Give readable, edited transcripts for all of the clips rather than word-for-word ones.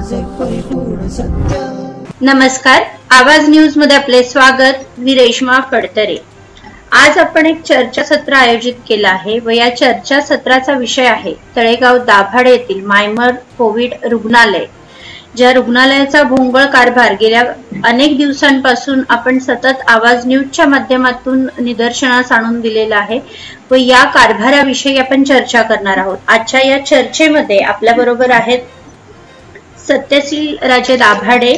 माझे परिपूर्ण सत्य। नमस्कार, आवाज न्यूज मध्ये आपले स्वागत। मी रेश्मा फडतरे। आज आपण एक चर्चासत्र आयोजित केलं आहे व या चर्चासत्राचा विषय आहे तळेगाव दाभाडे येथील मायमर कोविड रुग्णालय। ज्या रुग्णालयाचा भोंगळ कारभार गेल्या अनेक दिवसांपासून आपण सतत आवाज न्यूजच्या माध्यमातून निदर्शनास आणून दिलेला आहे व या कारभाराविषयी आपण चर्चा करणार आहोत। आजच्या या चर्चेमध्ये आपल्या बरोबर आहेत सत्यशील राजे दाभाडे,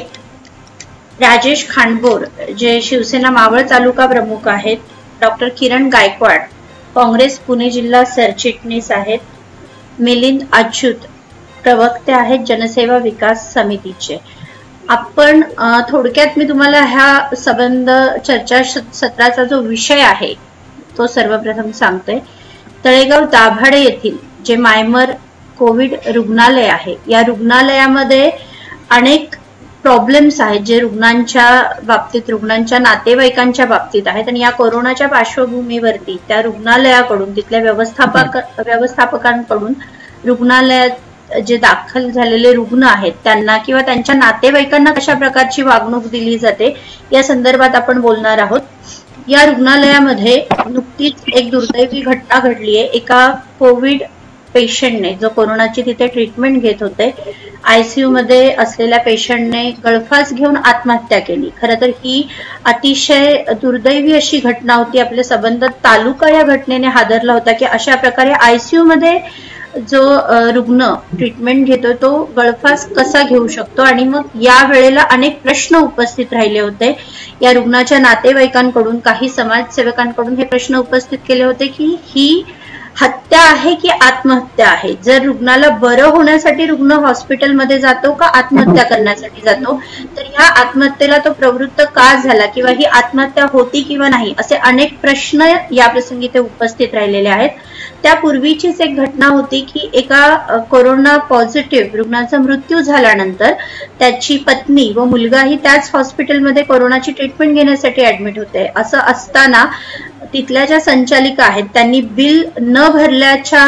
राजेश खांडबोर जे शिवसेना मावळ तालुका प्रमुख आहेत, डॉक्टर किरण गायकवाड काँग्रेस पुणे जिल्हा सरचिटणीस आहेत, मिलिंद अच्युत प्रवक्ते आहेत जनसेवा विकास समितीचे। आपण थोडक्यात मी तुम्हाला ह्या संबंध चर्चा सत्राचा जो विषय आहे तो सर्वप्रथम सांगते। तळेगाव दाभाडे येथील जे मायमर कोविड रुग्णालय आहे, या रुग्णालयामध्ये अनेक प्रॉब्लेम्स आहेत जे रुग्णांच्या बाबतीत, रुग्णांच्या नातेवाईकांच्या बाबतीत आहेत आणि या कोरोनाच्या पार्श्वभूमीवरती त्या रुग्णालयाकडून, तिथल्या व्यवस्थापकांकडून रुग्णालयात जे दाखल झालेले रुग्ण आहेत त्यांना किंवा त्यांच्या नातेवाईकांना कशा प्रकारची वागणूक दिली जाते या संदर्भात आपण बोलणार आहोत। या रुग्णालयामध्ये नुकतीच एक दुर्दैवी घटना घडली आहे। एका कोविड पेशंटने, जो कोरोनाची तिथे ट्रीटमेंट घेत होते, आयसीयू मध्ये असलेल्या पेशंटने गळफास घेऊन आत्महत्या केली। खरं तर ही अतिशय दुर्दैवी अशी घटना होती। आपले संबंध तालुका या घटनेने हादरला होता की अशा प्रकारे आयसीयू मध्ये जो रुग्ण ट्रीटमेंट घेतो तो गळफास कसा घेऊ शकतो आणि मग या वेळेला अनेक प्रश्न उपस्थित राहिले होते। या रुग्णाच्या नातेवाईकांकडून, काही समाजसेवकांकडून हे प्रश्न उपस्थित केले होते की ही हत्या आहे की आत्महत्या आहे। जर रुग्णाला बरं होण्यासाठी रुग्ण हॉस्पिटलमध्ये जातो का आत्महत्या करण्यासाठी जातो, तर ह्या आत्महत्येला तो प्रवृत्त का झाला किंवा ही आत्महत्या होती किंवा नाही, असे अनेक प्रश्न या प्रसंगी ते उपस्थित राहिलेले आहेत। त्यापूर्वीचीच एक घटना होती की एका कोरोना पॉझिटिव्ह रुग्णाचा मृत्यू झाल्यानंतर त्याची पत्नी व मुलगाही त्याच हॉस्पिटलमध्ये कोरोनाची ट्रीटमेंट घेण्यासाठी ऍडमिट होते। असं असताना तिथल्या ज्या संचालिका आहेत त्यांनी बिल न भरल्याच्या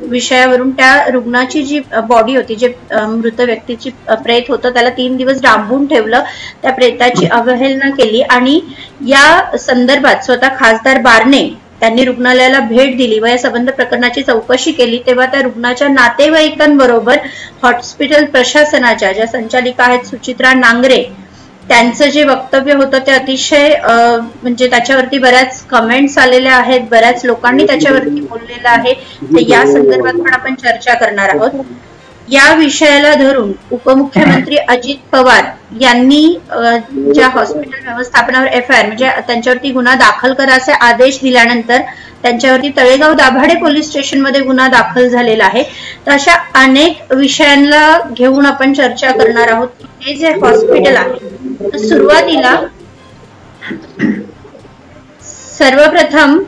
विषयावरून त्या रुग्णाची जी बॉडी होती, जे मृत व्यक्तीची प्रेत होतं, त्याला 3 दिवस डांबून ठेवलं, त्या प्रेताची अवहेलना केली आणि या संदर्भात स्वतः खासदार बारणे त्यांनी रुग्णालयाला भेट दिली व या संबंध प्रकरणाची चौकशी केली। तेव्हा त्या रुग्णाच्या नातेवाईकांबरोबर हॉस्पिटल प्रशासनाच्या ज्या संचालिका आहेत सुचित्रा नांगरे, त्यांचं जे वक्तव्य होतं ते अतिशय म्हणजे त्याच्यावरती बऱ्याच कमेंट्स आलेल्या आहेत, बऱ्याच लोकांनी त्याच्यावरती बोललेलं आहे। तर या संदर्भात पण आपण चर्चा करणार आहोत। या विषयाला धरून उपमुख्यमंत्री अजित पवार यांनी ज्या हॉस्पिटल व्यवस्थापनावर एफआयआर म्हणजे त्यांच्यावरती गुन्हा दाखल करा असे आदेश दिल्यानंतर त्यांच्यावरती तळेगाव दाभाडे पोलीस स्टेशन मध्ये गुन्हा दाखल झालेला आहे। तर अशा अनेक विषयांना घेऊन आपण चर्चा करणार आहोत। हे जे हॉस्पिटल आहे, सुरुवातीला सर्वप्रथम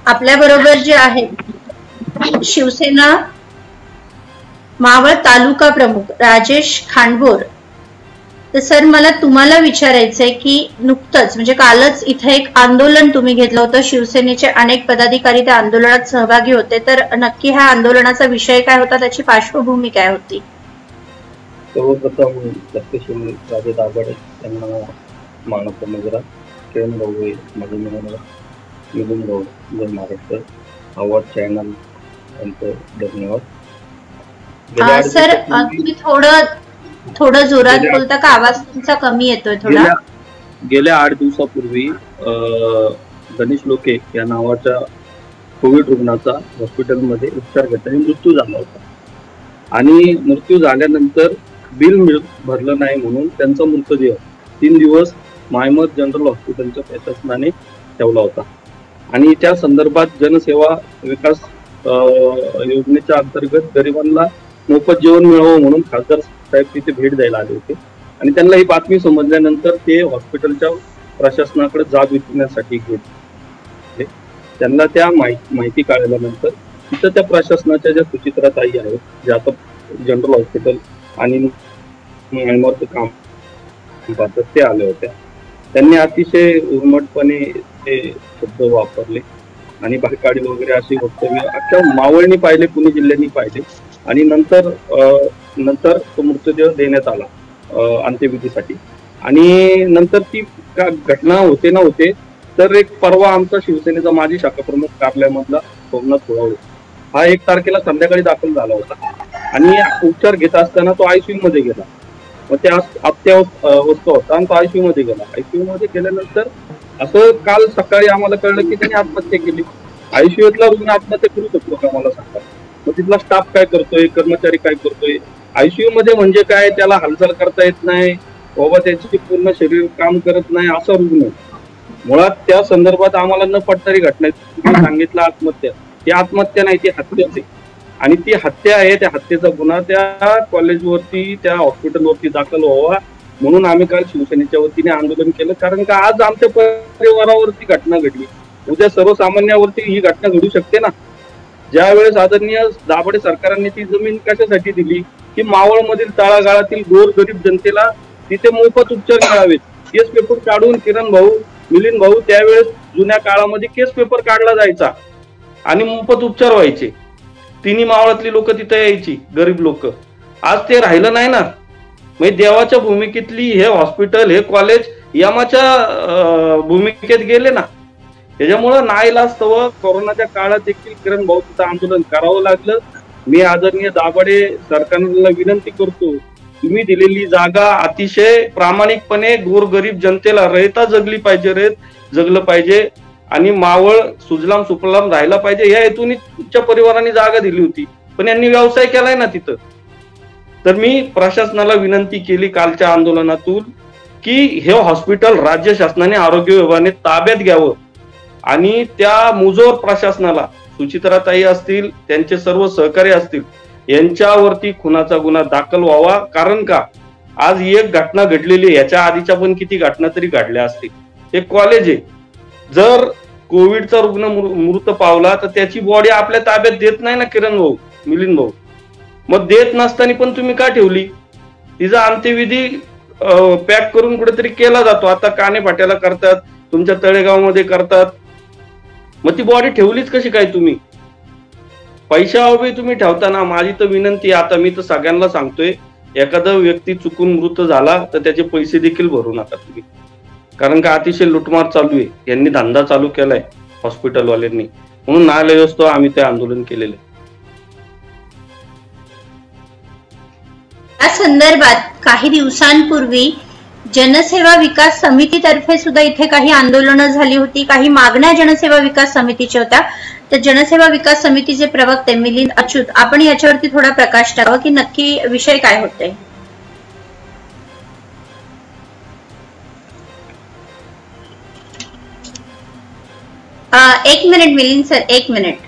आपल्या बरोबर जे आहेत शिवसेना मावळ तालुका प्रमुख राजेश खांडबोर। तर सर, मला तुम्हाला विचारायचंय की नुकतंच म्हणजे कालच इथे एक आंदोलन तुम्ही घेतलं होतं, शिवसेनेचे अनेक पदाधिकारी त्या आंदोलनात सहभागी होते, तर नक्की ह्या आंदोलनाचा विषय काय होता, त्याची पार्श्वभूमी काय होती? सर्वप्रथम सत्यशील राजे दाभाडे यांना मानवता मुजरा, किरण गवळे, मधुमेह, मिलिंद गौड, जय महाराष्ट्र, आवाज चॅनल यांचं धन्यवाद। सर, तुम्ही थोडं जोरात बोलता का? आवाज तुमचा कमी येतोय थोडा। गेल्या 8 दिवसापूर्वी गणेश लोके या नावाच्या कोविड रुग्णाचा हॉस्पिटलमध्ये उपचार घेताना मृत्यू झाला होता आणि मृत्यू झाल्यानंतर बिल भरलं नाही म्हणून त्यांचा मृतदेह 3 दिवस मायमर जनरल हॉस्पिटलच्या प्रशासनाने ठेवला होता आणि त्या संदर्भात जनसेवा विकास योजनेच्या अंतर्गत गरिबांना मोफत जेवण मिळावं म्हणून खासदार साहेब तिथे भेट द्यायला आले होते आणि त्यांना ही बातमी समजल्यानंतर ते हॉस्पिटलच्या प्रशासनाकडे जाब विचारण्यासाठी गेले। त्यांना त्या माहिती कळल्यानंतर तिथं त्या प्रशासनाच्या ज्या सुचित्रा ताई आहेत, ज्या आता जनरल हॉस्पिटल आणि काम पाहतात, ते आले होत्या। त्यांनी अतिशय उर्मटपणे ते शब्द वापरले आणि भाकाडी वगैरे अशी वक्तव्य अख्ख्या मावळनी पाहिले, पुणे जिल्ह्यानी पाहिले आणि नंतर नंतर तो मृतदेह देण्यात आला अंत्यविधीसाठी. आणि नंतर ती घटना होते ना होते तर एक परवा आमचा शिवसेनेचा माजी शाखा प्रमुख कार्यालयामधला सोमनाथ पुळावळे हा 1 तारखेला संध्याकाळी दाखल झाला होता आणि उपचार घेत असताना तो आयसीयू मध्ये गेला. मग ते अत्यावस्था होता आणि तो आयसीयू मध्ये गेला. आयसीयू मध्ये गेल्यानंतर असं काल सकाळी आम्हाला कळलं की त्यांनी आत्महत्या केली. आयसीयूतला रुग्ण आत्महत्या करू शकतो का मला सांगा? मग तिथला स्टाफ काय करतोय, कर्मचारी काय करतोय? आयसीयू मध्ये म्हणजे काय, त्याला हालचाल करता येत नाही बाबा, त्याची पूर्ण शरीर काम करत नाही असा रुग्ण. मुळात त्या संदर्भात आम्हाला न पटणारी घटना तुम्ही सांगितलं आत्महत्या, ती आत्महत्या नाही, ती हत्याच आहे. आणि ती हत्या आहे. त्या हत्येचा गुन्हा त्या कॉलेजवरती, त्या हॉस्पिटलवरती दाखल व्हावा म्हणून आम्ही काल शिवसेनेच्या वतीने आंदोलन केलं. कारण का आज आमच्या परिवारावरती घटना घडली, उद्या सर्वसामान्यावरती ही घटना घडू शकते ना. ज्या वेळेस आदरणीय दाभाडे सरकारने ती जमीन कशासाठी दिली की मावळमधील तळागाळातील गोरगरीब जनतेला तिथे मोफत उपचार मिळावेत. केस पेपर काढून किरण भाऊ, मिलिंद भाऊ, त्यावेळेस जुन्या काळामध्ये केस पेपर काढला जायचा आणि मोफत उपचार व्हायचे. तिन्ही मावळातली लोक तिथे यायची, गरीब लोक. आज ते राहिलं नाही ना. म्हणजे देवाच्या भूमिकेतली हे हॉस्पिटल, हे कॉलेज यमाच्या भूमिकेत गेले ना. त्याच्यामुळं नाईलाजास्तव कोरोनाच्या काळात देखील किरण भाऊ तिथं आंदोलन करावं लागलं. मी आदरणीय दाभाडे सरकारला विनंती करतो, तुम्ही दिलेली जागा अतिशय प्रामाणिकपणे गोरगरीब जनतेला रहिता जगलं पाहिजे आणि मावळ सुजलाम सुफलाम राहायला पाहिजे या हेतून तुमच्या परिवाराने जागा दिली होती. पण यांनी व्यवसाय केलाय ना तिथं. तर मी प्रशासनाला विनंती केली कालच्या आंदोलनातून की हे हॉस्पिटल राज्य शासनाने, आरोग्य विभागाने ताब्यात घ्यावं आणि त्या मुजोर प्रशासनाला, सुचित्राताई असतील, त्यांचे सर्व सहकारी असतील, यांच्यावरती खुनाचा गुन्हा दाखल व्हावा. कारण का आज एक घटना घडलेली, याच्या आधीच्या पण किती घटना तरी घडल्या असतील. हे कॉलेज आहे, जर कोविडचा रुग्ण मृत पावला तर त्याची बॉडी आपल्या ताब्यात देत नाही ना किरण भाऊ, मिलिंद भाऊ. मग देत नसताना पण तुम्ही का ठेवली? तिचा अंत्यविधी पॅक करून कुठेतरी केला जातो. आता काने फाट्याला करतात, तुमच्या तळेगावमध्ये करतात. मग ती बॉडी ठेवलीच कशी काय तुम्ही? पैशाअभावी तुम्ही ठेवताना माझी तर विनंती, आता मी तर सगळ्यांना सांगतोय, एखादा व्यक्ती चुकून मृत झाला तर त्याचे पैसे देखील भरू नका तुम्ही. कारण का अतिशय लुटमार चालू आहे. यांनी धंदा चालू केलाय हॉस्पिटलवाल्यांनी, म्हणून नाईलाजास्तव आम्ही ते आंदोलन केलेले. या संदर्भात काही दिवसांपूर्वी जनसेवा विकास समितीतर्फे सुद्धा इथे काही आंदोलनं झाली होती, काही मागण्या जनसेवा विकास समितीच्या होत्या. तर जनसेवा विकास समितीचे प्रवक्ते मिलिंद अच्युत, आपण याच्यावरती थोडा प्रकाश टाकावा की नक्की विषय काय होते. एक मिनिट मिलिंद सर, 1 मिनिट.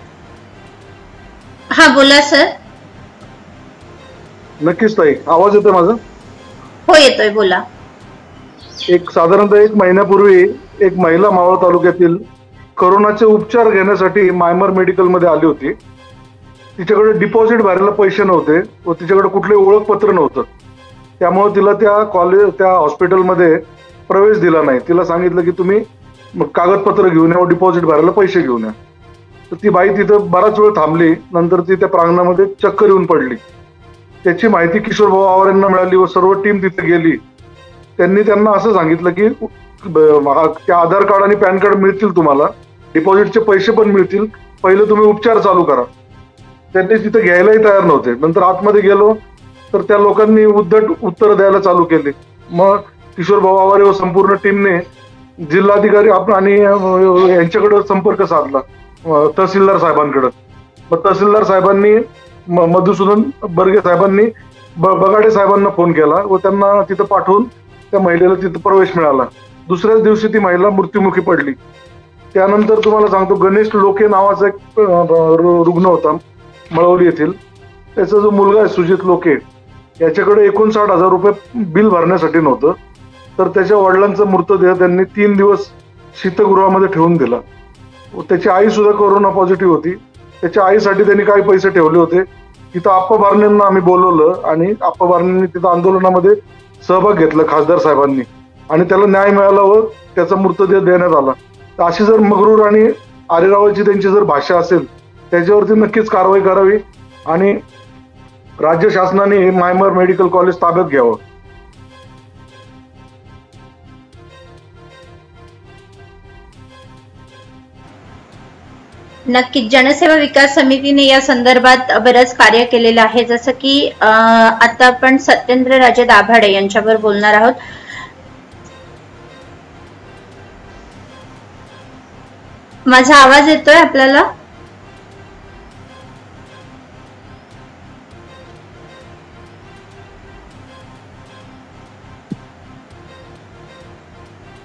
हा बोला सर. नक्कीच ताई, आवाज येतोय माझा? हो येतोय, बोला. साधारणतः 1 महिन्यापूर्वी एक महिला मावळ तालुक्यातील कोरोनाचे उपचार घेण्यासाठी मायमर मेडिकल मध्ये आली होती. तिच्याकडे डिपॉझिट भरायला पैसे नव्हते व तिच्याकडे कुठले ओळखपत्र नव्हतं. त्यामुळे तिला त्या हॉस्पिटलमध्ये प्रवेश दिला नाही. तिला सांगितलं की तुम्ही कागदपत्र घेऊन या व डिपॉझिट भरायला पैसे घेऊन या. तर ती बाई तिथं बराच वेळ थांबली. नंतर ती त्या प्रांगणामध्ये चक्कर येऊन पडली. त्याची माहिती किशोर भाऊ आवार यांना मिळाली व सर्व टीम तिथे गेली. त्यांनी त्यांना असं सांगितलं की त्या आधार कार्ड आणि पॅन कार्ड मिळतील तुम्हाला, डिपॉझिटचे पैसे पण मिळतील, पहिले तुम्ही उपचार चालू करा. त्यांनी तिथे घ्यायलाही तयार नव्हते. नंतर आतमध्ये गेलो तर त्या लोकांनी उद्धट उत्तर द्यायला चालू केले. मग किशोर भाऊ आवारे व संपूर्ण टीमने जिल्हाधिकारी आणि यांच्याकडे संपर्क साधला, तहसीलदार साहेबांकडे. मग तहसीलदार साहेबांनी, मधुसूदन बर्गे साहेबांनी बगाडे साहेबांना फोन केला व त्यांना तिथं पाठवून त्या महिलेला तिथं प्रवेश मिळाला. दुसऱ्याच दिवशी ती महिला मृत्युमुखी पडली. त्यानंतर तुम्हाला सांगतो, गणेश लोके नावाचा एक रुग्ण होता मळवली येथील. त्याचा जो मुलगा आहे सुजित लोके, याच्याकडे 59,000 रुपये बिल भरण्यासाठी नव्हतं. तर त्याच्या वडिलांचा मृतदेह त्यांनी 3 दिवस शीतगृहामध्ये ठेवून दिला. त्याची आई सुद्धा कोरोना पॉझिटिव्ह होती. त्याच्या आईसाठी त्यांनी काही पैसे ठेवले होते. तिथं आप्पा बारण्यांना आम्ही बोलवलं आणि आप्पा बारण्यांनी तिथं आंदोलनामध्ये सहभाग घेतला खासदार साहेबांनी, आणि त्याला न्याय मिळाला व त्याचा मृतदेह देण्यात आला. तर अशी जर मगरूर आणि आरेरावाची त्यांची जर भाषा असेल त्याच्यावरती नक्कीच कारवाई करावी. आणि राज्य शासनाने मायमर मेडिकल कॉलेज ताब्यात घ्यावं. नक्कीच जनसेवा विकास समितीने या संदर्भात बरंच कार्य केलेलं आहे. जसं की आता आपण सत्येंद्र राजे दाभाडे यांच्यावर बोलणार आहोत. माझा आवाज येतोय आपल्याला?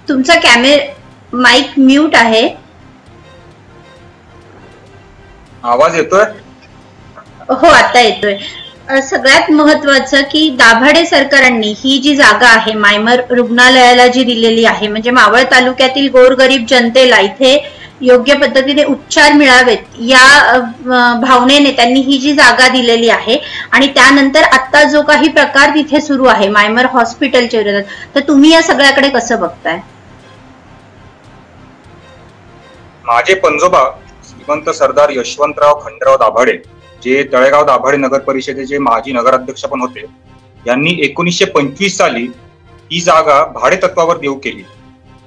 तुमचा माईक म्यूट आहे. आवाज येतोय? हो, आता येतोय. सगळ्यात महत्वाचं की दाभाडे सरकारांनी ही जी जागा आहे मायमर रुग्णालयाला जी दिलेली आहे, म्हणजे मावळ तालुक्यातील गोरगरीब जनतेला इथे योग्य पद्धतीने उपचार मिळावेत या भावनेने त्यांनी ही जी जागा दिलेली आहे. आणि त्यानंतर आता जो काही प्रकार तिथे सुरू आहे मायमर हॉस्पिटलच्या विरोधात, तर तुम्ही या सगळ्याकडे कसं बघताय? माझे पंजोबा श्रीमंत सरदार यशवंतराव खंडराव दाभाडे, जे तळेगाव दाभाडे नगर परिषदेचे माजी नगराध्यक्ष पण होते, यांनी 1925 साली ही जागा भाडे तत्वावर देऊ केली.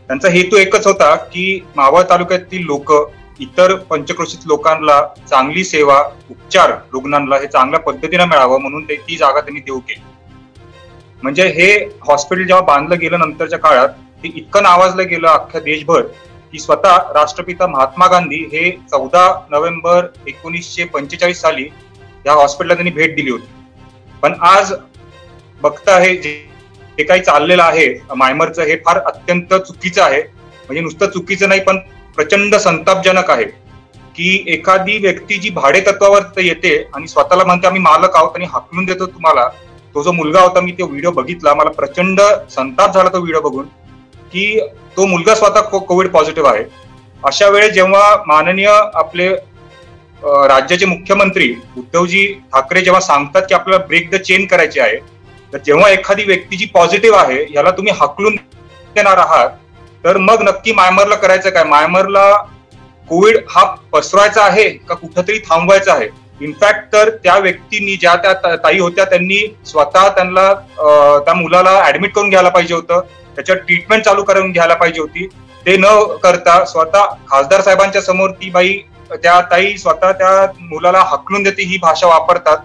त्यांचा हेतू एकच होता की मावळ तालुक्यातील लोक, इतर पंचक्रोशीत लोकांना चांगली सेवा, उपचार रुग्णांना हे चांगल्या पद्धतीने मिळावं म्हणून ती जागा त्यांनी देऊ केली. म्हणजे हे हॉस्पिटल जेव्हा बांधलं गेलं नंतरच्या काळात, ते इतकं नावाजलं गेलं अख्ख्या देशभर की स्वतः राष्ट्रपिता महात्मा गांधी हे 14 नोव्हेंबर 1945 साली या हॉस्पिटलला त्यांनी भेट दिली होती. पण आज बघता हे जे काही चाललेलं आहे मायमरचं, हे फार अत्यंत चुकीचं आहे. म्हणजे नुसतं चुकीचं नाही, पण प्रचंड संतापजनक आहे की एखादी व्यक्ती जी भाडे तत्वावर येते आणि स्वतःला म्हणते आम्ही मालक आहोत आणि हाकलून देतो तुम्हाला. तो जो मुलगा होता, मी तो व्हिडिओ बघितला, मला प्रचंड संताप झाला तो व्हिडिओ बघून की तो मुलगा स्वतः कोविड पॉझिटिव्ह आहे. अशा वेळेस जेव्हा माननीय आपले राज्याचे मुख्यमंत्री उद्धवजी ठाकरे जेव्हा सांगतात की आपल्याला ब्रेक द चेन करायची आहे, तर जेव्हा एखादी व्यक्ती जी पॉझिटिव्ह आहे याला तुम्ही हाकलून देणार आहात, तर मग नक्की मायमरला करायचं काय? मायमरला कोविड हा पसरवायचा आहे का कुठंतरी थांबवायचा आहे? इनफॅक्ट तर त्या व्यक्तींनी, ज्या त्या ताई होत्या, त्यांनी स्वतः त्यांना त्या मुलाला ऍडमिट करून घ्यायला पाहिजे होतं, त्याच्या ट्रीटमेंट चालू करून घ्यायला पाहिजे होती. ते न करता स्वतः खासदार साहेबांच्या समोर ती बाई, त्या ताई स्वतः त्या मुलाला हाकलून देते ही भाषा वापरतात.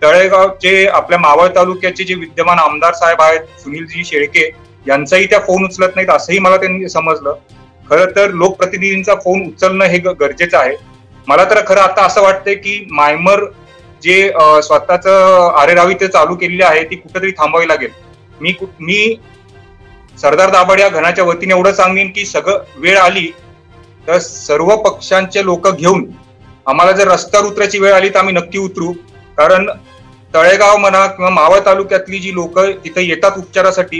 तळेगावचे आपल्या मावळ तालुक्याचे जे विद्यमान आमदार साहेब आहेत सुनीलजी शेळके, यांचाही त्या फोन उचलत नाहीत असंही मला त्यांनी समजलं. खरं तर लोकप्रतिनिधींचा फोन उचलणं हे गरजेचं आहे. मला तर खरं आता असं वाटतंय की मायमर जे स्वतःच आरेरावी ते चालू केलेली आहे ती कुठेतरी थांबवावी लागेल. मी सरदार दाभाडे या घराच्या वतीने एवढं सांगेन की सगळं वेळ आली तर सर्व पक्षांचे लोक घेऊन आम्हाला जर रस्त्यावर उतरायची वेळ आली तर आम्ही नक्की उतरू. कारण तळेगाव म्हणा किंवा मावळ तालुक्यातली जी लोक तिथे येतात उपचारासाठी,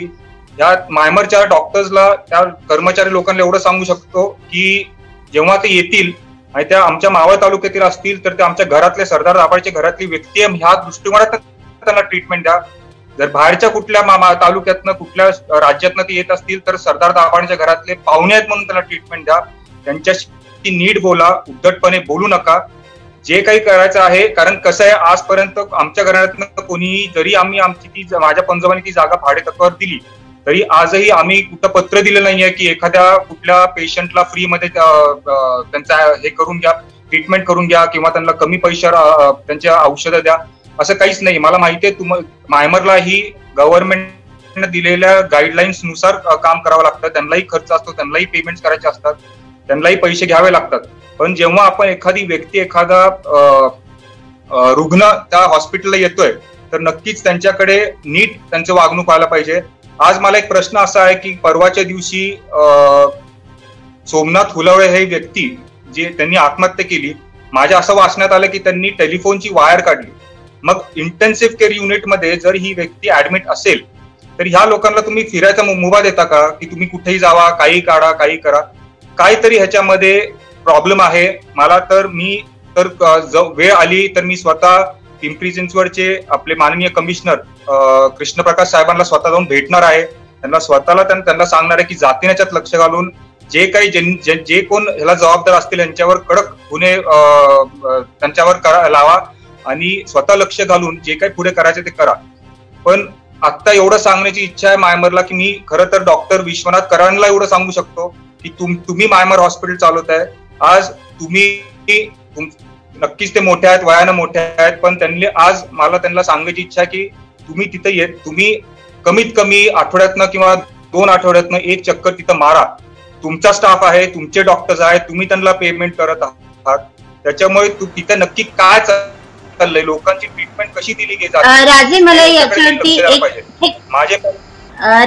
या मायमरच्या डॉक्टर्सला, त्या कर्मचारी लोकांना एवढं सांगू शकतो की जेव्हा ते येतील आणि त्या आमच्या मावळ तालुक्यातील असतील तर ते आमच्या घरातले, सरदार दाभाडेच्या घरातली व्यक्ती ह्या दृष्टिकोनात त्यांना ट्रीटमेंट द्या. जर बाहेरच्या कुठल्या तालुक्यातनं, कुठल्या राज्यातनं ते येत असतील तर सरदार दाभाडेच्या घरातले पाहुणे आहेत म्हणून त्यांना ट्रीटमेंट द्या. त्यांच्याशी नीट बोला, उद्धटपणे बोलू नका. जे काही करायचं आहे, कारण कसं आहे, आजपर्यंत आमच्या घरातनं कोणीही, जरी आम्ही माझ्या पंजोबाने ती जागा भाडे तत्वावर दिली, तरी आजही आम्ही कुठं पत्र दिलं नाहीये की एखाद्या कुठल्या पेशंटला फ्रीमध्ये त्यांचा हे करून घ्या, ट्रीटमेंट करून घ्या किंवा त्यांना कमी पैशावर त्यांच्या औषधं द्या, असं काहीच नाही. मला माहिती आहे मायमरला ही गव्हर्नमेंटने दिलेल्या गाईडलाईन्स नुसार काम करावं लागतं. त्यांनाही खर्च असतो, त्यांनाही पेमेंट करायचे असतात, त्यांनाही पैसे घ्यावे लागतात. पण जेव्हा आपण एखादी व्यक्ती, एखादा रुग्ण त्या हॉस्पिटलला येतोय तर नक्कीच त्यांच्याकडे नीट त्यांचं वागणूक व्हायला पाहिजे. आज मला एक प्रश्न असा आहे की परवाच्या दिवशी सोमनाथ हुलवळे हे व्यक्ती, जे त्यांनी आत्महत्या केली, माझ्या असं वाचण्यात आलं की त्यांनी टेलिफोनची वायर काढली. मग इंटेन्सिव्ह केअर युनिटमध्ये जर ही व्यक्ती ऍडमिट असेल तर ह्या लोकांना तुम्ही फिरायचा मुभा देता का की तुम्ही कुठेही जावा, काही काढा, काही करा? काहीतरी ह्याच्यामध्ये प्रॉब्लेम आहे. मला तर वेळ आली तर मी स्वतः पिंपरी चिंचवडचे आपले माननीय कमिशनर कृष्णप्रकाश साहेबांना स्वतः जाऊन भेटणार आहे. त्यांना सांगणार आहे की जातीने याच्यात लक्ष घालून जे काही जे कोण ह्याला जबाबदार असतील यांच्यावर कडक गुन्हे त्यांच्यावर लावा आणि स्वतः लक्ष घालून जे काही पुढे करायचं ते करा. पण आता एवढं सांगण्याची इच्छा आहे मायमरला की मी खरं तर डॉक्टर विश्वनाथ कराडला एवढं सांगू शकतो की तुम्ही मायमर हॉस्पिटल चालवताय. आज तुम्ही नक्कीच ते मोठे आहेत, वयानं मोठे आहेत, पण त्यांनी आज मला त्यांना सांगायची इच्छा आहे की तुम्ही तिथे तुम्ही कमीत कमी आठवड्यातनं किंवा 2 आठवड्यातनं एक चक्कर तिथं मारा. तुमचा स्टाफ आहे, तुमचे डॉक्टर्स आहेत, तुम्ही त्यांना पेमेंट करत आहात. त्याच्यामुळे तिथे नक्की काय चाललंय, लोकांची ट्रीटमेंट कशी दिली जाते. राजे मला याच्यावरती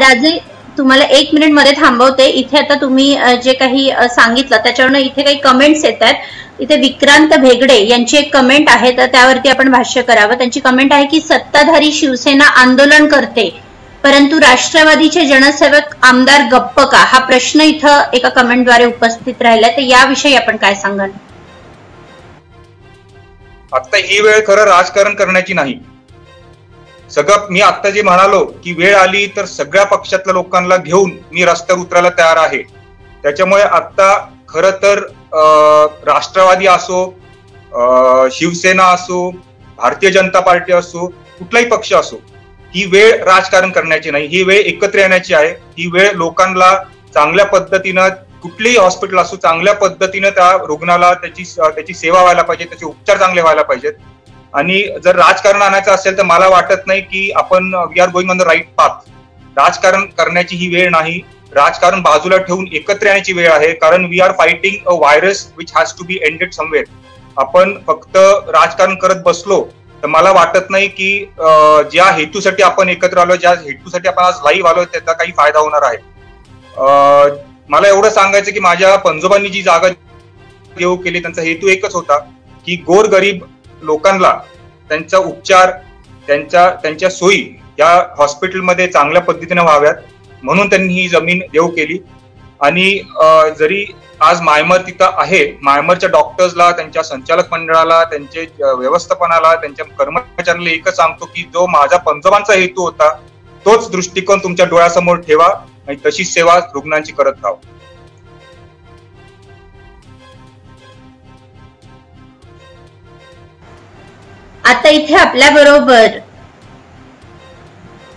राजे तुम्हाला 1 मिनिट मध्ये थांबवते. इथे आता तुम्ही जे काही सांगितलं त्याच्यावरनं इथे काही कमेंट्स येत आहेत. इथे विक्रांत भेगडे यांची एक कमेंट आहे, तर त्यावरती आपण भाष्य करावं. त्यांची कमेंट आहे की सत्ताधारी शिवसेना आंदोलन करते परंतु राष्ट्रवादीचे जनसेवक आमदार गप्प का, हा प्रश्न इथं एका कमेंटद्वारे उपस्थित राहिला. तर याविषयी आपण काय सांगाल? आता ही वेळ खरं राजकारण करण्याची नाही. सगळं मी आता जे म्हणालो की वेळ आली तर सगळ्या पक्षातल्या लोकांना घेऊन मी रस्त्यावर उतरायला तयार आहे. त्याच्यामुळे आता खरं तर राष्ट्रवादी असो, शिवसेना असो, भारतीय जनता पार्टी असो, कुठलाही पक्ष असो, ही वेळ राजकारण करण्याची नाही. ही वेळ एकत्र येण्याची आहे. ही वेळ लोकांना चांगल्या पद्धतीनं, कुठलेही हॉस्पिटल असो, चांगल्या पद्धतीनं त्या रुग्णाला त्याची सेवा व्हायला पाहिजे, त्याचे उपचार चांगले व्हायला पाहिजेत. आणि जर राजकारण आणायचं असेल तर मला वाटत नाही की आपण we are going on the right path. राजकारण करण्याची ही वेळ नाही. राजकारण बाजूला ठेवून एकत्र येण्याची वेळ आहे. कारण we are fighting a virus which has to be ended somewhere. आपण फक्त राजकारण करत बसलो तर मला वाटत नाही की ज्या हेतूसाठी आपण एकत्र आलो, ज्या हेतूसाठी आपण आज लाईव्ह आलो, त्याचा काही फायदा होणार आहे. मला एवढं सांगायचं की माझ्या पंजोबांनी जी जागा देऊ केली त्यांचा हेतू एकच होता की गोरगरीब लोकांना त्यांचा उपचार, त्यांच्या सोयी या हॉस्पिटलमध्ये चांगल्या पद्धतीने व्हाव्यात म्हणून त्यांनी ही जमीन देऊ केली. आणि जरी आज मायमर तिथं आहे, मायमरच्या डॉक्टर्सला, त्यांच्या संचालक मंडळाला, त्यांचे व्यवस्थापनाला, त्यांच्या कर्मचाऱ्यांना एकच सांगतो की जो माझा पंजोबांचा हेतू होता तोच दृष्टिकोन तुमच्या डोळ्यासमोर ठेवा आणि तशीच सेवा रुग्णांची करत राहा. आता इथे आपल्या बरोबर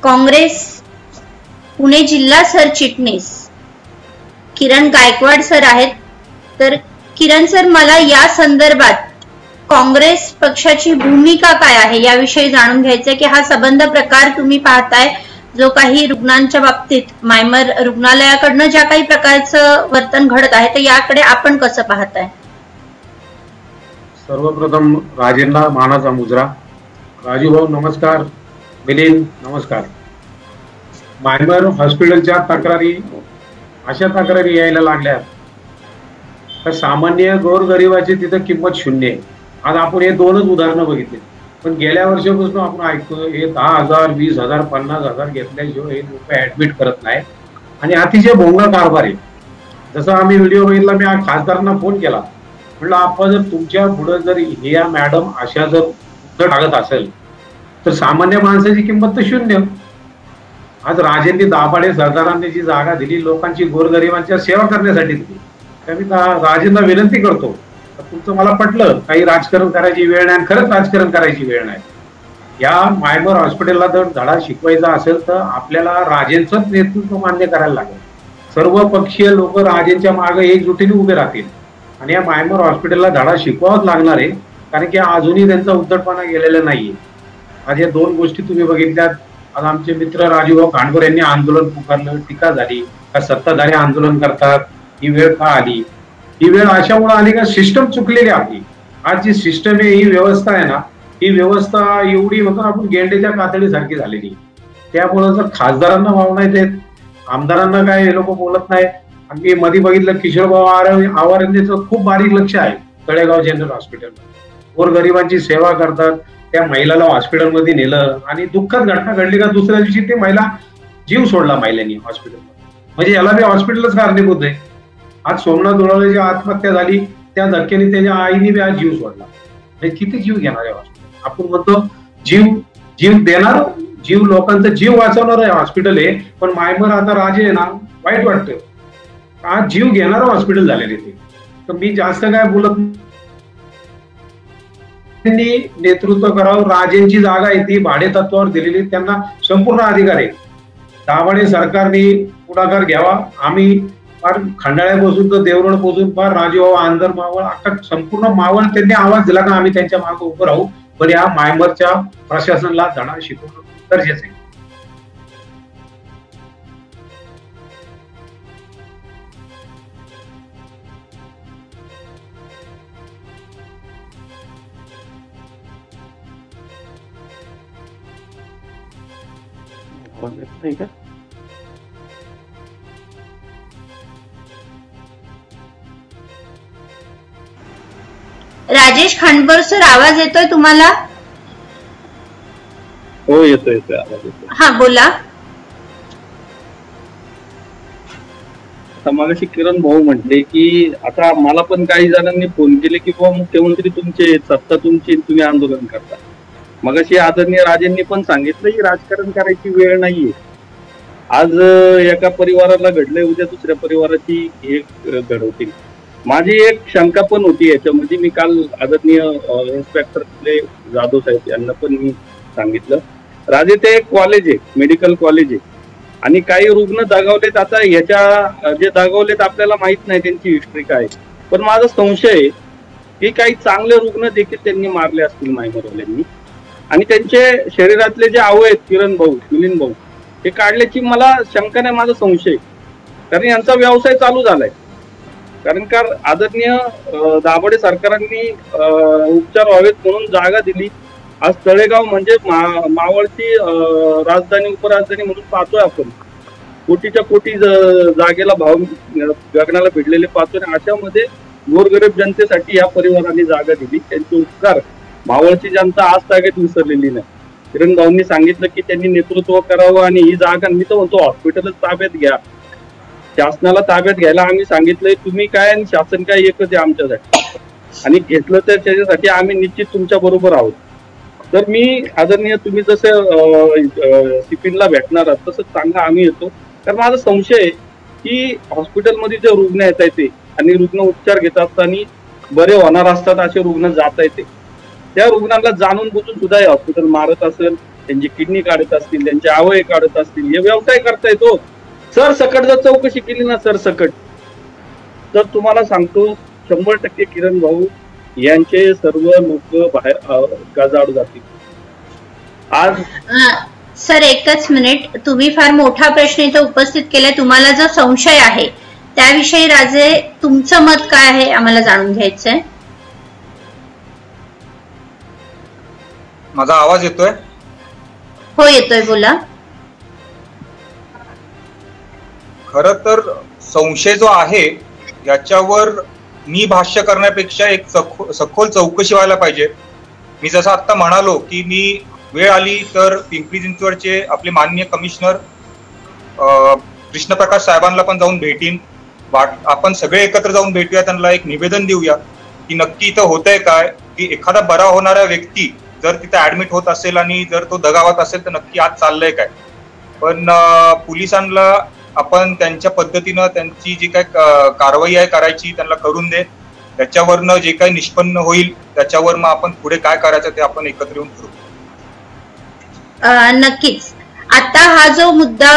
काँग्रेस पुणे जिल्हा सरचिटणीस किरण गायकवाड सर आहेत. तर किरण सर, मला या संदर्भात काँग्रेस पक्षाची भूमिका काय आहे याविषयी जाणून घ्यायचंय की हा संबंध प्रकार तुम्ही पाहताय जो काही रुग्णांच्या बाबतीत मायमर रुग्णालयाकडनं ज्या काही प्रकारचं वर्तन घडत आहे तर याकडे आपण कसं पाहताय? सर्वप्रथम राजेंना मानाचा मुजरा. राजू भाऊ नमस्कार. मिलिंद नमस्कार. मायमर हॉस्पिटलच्या तक्रारी अशा तक्रारी यायला लागल्या तर सामान्य गोरगरिबाची तिथं किंमत शून्य आहे. आज आपण हे 2च उदाहरणं बघितले, पण गेल्या वर्षापासून आपण ऐकतो हे 10,000, 20,000, 50,000 घेतल्याशिवाय हे लोक ऍडमिट करत नाही आणि अतिशय भोंगा कारभार आहे. जसं आम्ही व्हिडिओ बघितला, मी खासदारांना फोन केला, म्हटलं आपण जर तुमच्या पुढे जर हे या मॅडम अशा जर उत्तर टाकत असेल तर सामान्य माणसाची किंमत तर शून्य. आज राजेंनी दाभाडे सरदारांनी जी जागा दिली लोकांची गोरगरिबांच्या सेवा करण्यासाठी दिली, त्यामुळे राजेंना विनंती करतो तुमचं मला पटलं काही राजकारण करायची वेळ नाही, खरंच राजकारण करायची वेळ नाही. या मायमर हॉस्पिटलला जर धडा शिकवायचा असेल तर आपल्याला राजेंचंच नेतृत्व मान्य करायला लागेल. सर्व पक्षीय लोक राजेंच्या मागे एकजुटीने उभे राहतील आणि या मायमर हॉस्पिटलला धडा शिकवावाच लागणार आहे, कारण की अजूनही त्यांचा उद्धटपणा गेलेला नाहीये. आज या 2 गोष्टी तुम्ही बघितल्यात. आज आमचे मित्र राजूभाऊ खांडकर यांनी आंदोलन पुकारलं, टीका झाली का सत्ताधारी आंदोलन करतात, ही वेळ का आली? ही वेळ अशामुळे आली का सिस्टम चुकलेली आपली. आज जी सिस्टम आहे, ही व्यवस्था आहे ना, ही व्यवस्था एवढी म्हणतो आपण गेंडेच्या कातडीसारखी झालेली. त्यामुळं जर खासदारांना वाव नाही देत, आमदारांना काय हे लोक बोलत नाही. आणि मध्ये बघितलं किशोरभाऊ आवारांचं खूप बारीक लक्ष आहे तळेगाव जनरल हॉस्पिटलमध्ये. गोरगरिबांची सेवा करतात. त्या महिलाला हॉस्पिटलमध्ये नेलं आणि दुःखद घटना घडली का दुसऱ्या दिवशी ते महिला जीव सोडला महिलांनी हॉस्पिटलमध्ये. म्हणजे याला बी हॉस्पिटलच कारणीभूत आहे. आज सोमनाथ उडाळेची आत्महत्या झाली त्या धक्क्याने त्याच्या आईने बी आज जीव सोडला. म्हणजे किती जीव घेणार आहे हॉस्पिटल? आपण म्हणतो जीव देणार, जीव लोकांचा जीव वाचवणार आहे हॉस्पिटल आहे, पण मायमर आता राजे आहे ना, वाईट वाटतं. आज जीव घेणार हॉस्पिटल झालेले ते. तर मी जास्त काय बोलत त्यांनी नेतृत्व करावं. राजेंची जागा आहे ती भाडे तत्वावर दिलेली, त्यांना संपूर्ण अधिकार आहे. दाभाडे सरकारने पुढाकार घ्यावा. आम्ही फार खंडाळ्यापासून तर देवरड पोहोचून फार राजूभाऊ, आंदर, मावळ, अख्खा संपूर्ण मावळ त्यांनी आवाज दिला का आम्ही त्यांच्या मागे उभं राहू. पण या मायमरच्या प्रशासनाला धडा शिकवणं गरजेचं आहे. राजेश खांडबर सर, आवाज येतोय तुम्हाला? हो, येतोय आवाज येतोय. हा, बोला. आता मगाशी किरण भाऊ म्हटले की आता मला पण काही जणांनी फोन केले की बाबा मुख्यमंत्री तुमचे, सत्ता तुमची, तुम्ही आंदोलन करता. मगाशी आदरणीय राजेंनी पण सांगितलं की राजकारण करायची वेळ नाहीये. आज एका परिवाराला घडलंय, उद्या दुसऱ्या परिवाराची हे घडवतील. माझी एक शंका पण होती याच्यामध्ये. मी काल आदरणीय इन्स्पेक्टर जाधव साहेब यांना पण मी सांगितलं, राजे ते एक कॉलेज आहे, मेडिकल कॉलेज आहे, आणि काही रुग्ण दगावलेत. आता ह्याच्या जे दगावलेत आपल्याला माहित नाही त्यांची हिस्ट्री काय, पण माझा संशय आहे की काही चांगले रुग्ण देखील त्यांनी मारले असतील मायमरवाल्यांनी, आणि त्यांचे शरीरातले जे अवयव आहेत किरण भाऊ, मिलिंद भाऊ, हे काढल्याची मला शंका नाही, माझा संशय. कारण यांचा व्यवसाय चालू झालाय. कारण का आदरणीय दाभाडे सरकारांनी उपचार व्हावेत म्हणून जागा दिली. आज तळेगाव म्हणजे मावळची राजधानी, उपराजधानी म्हणून पाहतोय आपण. कोटीच्या कोटी जागेला भाव गगनाला भिडलेले पाहतोय. अशामध्ये गोरगरीब जनतेसाठी या परिवाराने जागा दिली. त्यांचे उपकार मावळची जनता आज तागेत विसरलेली नाही. किरण भाऊंनी सांगितलं की त्यांनी नेतृत्व करावं, आणि ही जागा, मी तर म्हणतो हॉस्पिटलच ताब्यात घ्या. शासनाला ताब्यात घ्यायला आम्ही सांगितलंय, तुम्ही काय आणि शासन काय एकच आहे आमच्यासाठी, आणि घेतलं तर त्याच्यासाठी आम्ही निश्चित तुमच्या बरोबर आहोत. तर मी आदरणीय, तुम्ही जसं सिपिनला भेटणार आहात तसं सांगा, आम्ही येतो. कारण माझा संशय आहे की हॉस्पिटलमध्ये जे रुग्ण येत आहेत ते, आणि रुग्ण उपचार घेत असताना बरे होणार असतात असे रुग्ण जात आहेत, त्या रुग्णांना जाणून बुजून सुद्धा हे हॉस्पिटल मारत असेल, त्यांची किडनी काढत असतील, त्यांचे अवयव काढत असतील, हे व्यवसाय करता येतो. सर सकट जर चौकशी केली ना, सर सकट, तर तुम्हाला सांगतो 100% किरण भाऊ यांचे सर्व लोक बाहेर गजाआड जातील. आज सर एकच मिनिट, तुम्ही फार मोठा प्रश्न इथे उपस्थित केलाय. तुम्हाला जो संशय आहे त्याविषयी राजे तुमचं मत काय आहे आम्हाला जाणून घ्यायचंय. माझा आवाज येतोय? हो, येतोय, बोला. खर तर संशय जो आहे याच्यावर मी भाष्य करण्यापेक्षा एक सखोल चौकशी व्हायला पाहिजे. मी जसं आता म्हणालो की मी वेळ आली तर पिंपरी चिंचवडचे आपले माननीय कमिशनर कृष्णप्रकाश साहेबांना पण जाऊन भेटीन. आपण सगळे एकत्र जाऊन भेटूया, त्यांना एक निवेदन देऊया की नक्की इथं होतंय काय, की एखादा बरा होणारा व्यक्ती जर तिथे ऍडमिट होत असेल आणि जर तो दगावत असेल तर नक्की आज चाललंय काय. पण पोलिसांना आपण त्यांच्या पद्धतीनं त्यांची जी काय कारवाई आहे करायची त्यांना करून दे. त्याच्यावरनं जे काही निष्पन्न होईल त्याच्यावर मग आपण पुढे काय करायचं ते आपण एकत्र येऊन ठरवू. नक्कीच. आता हा जो मुद्दा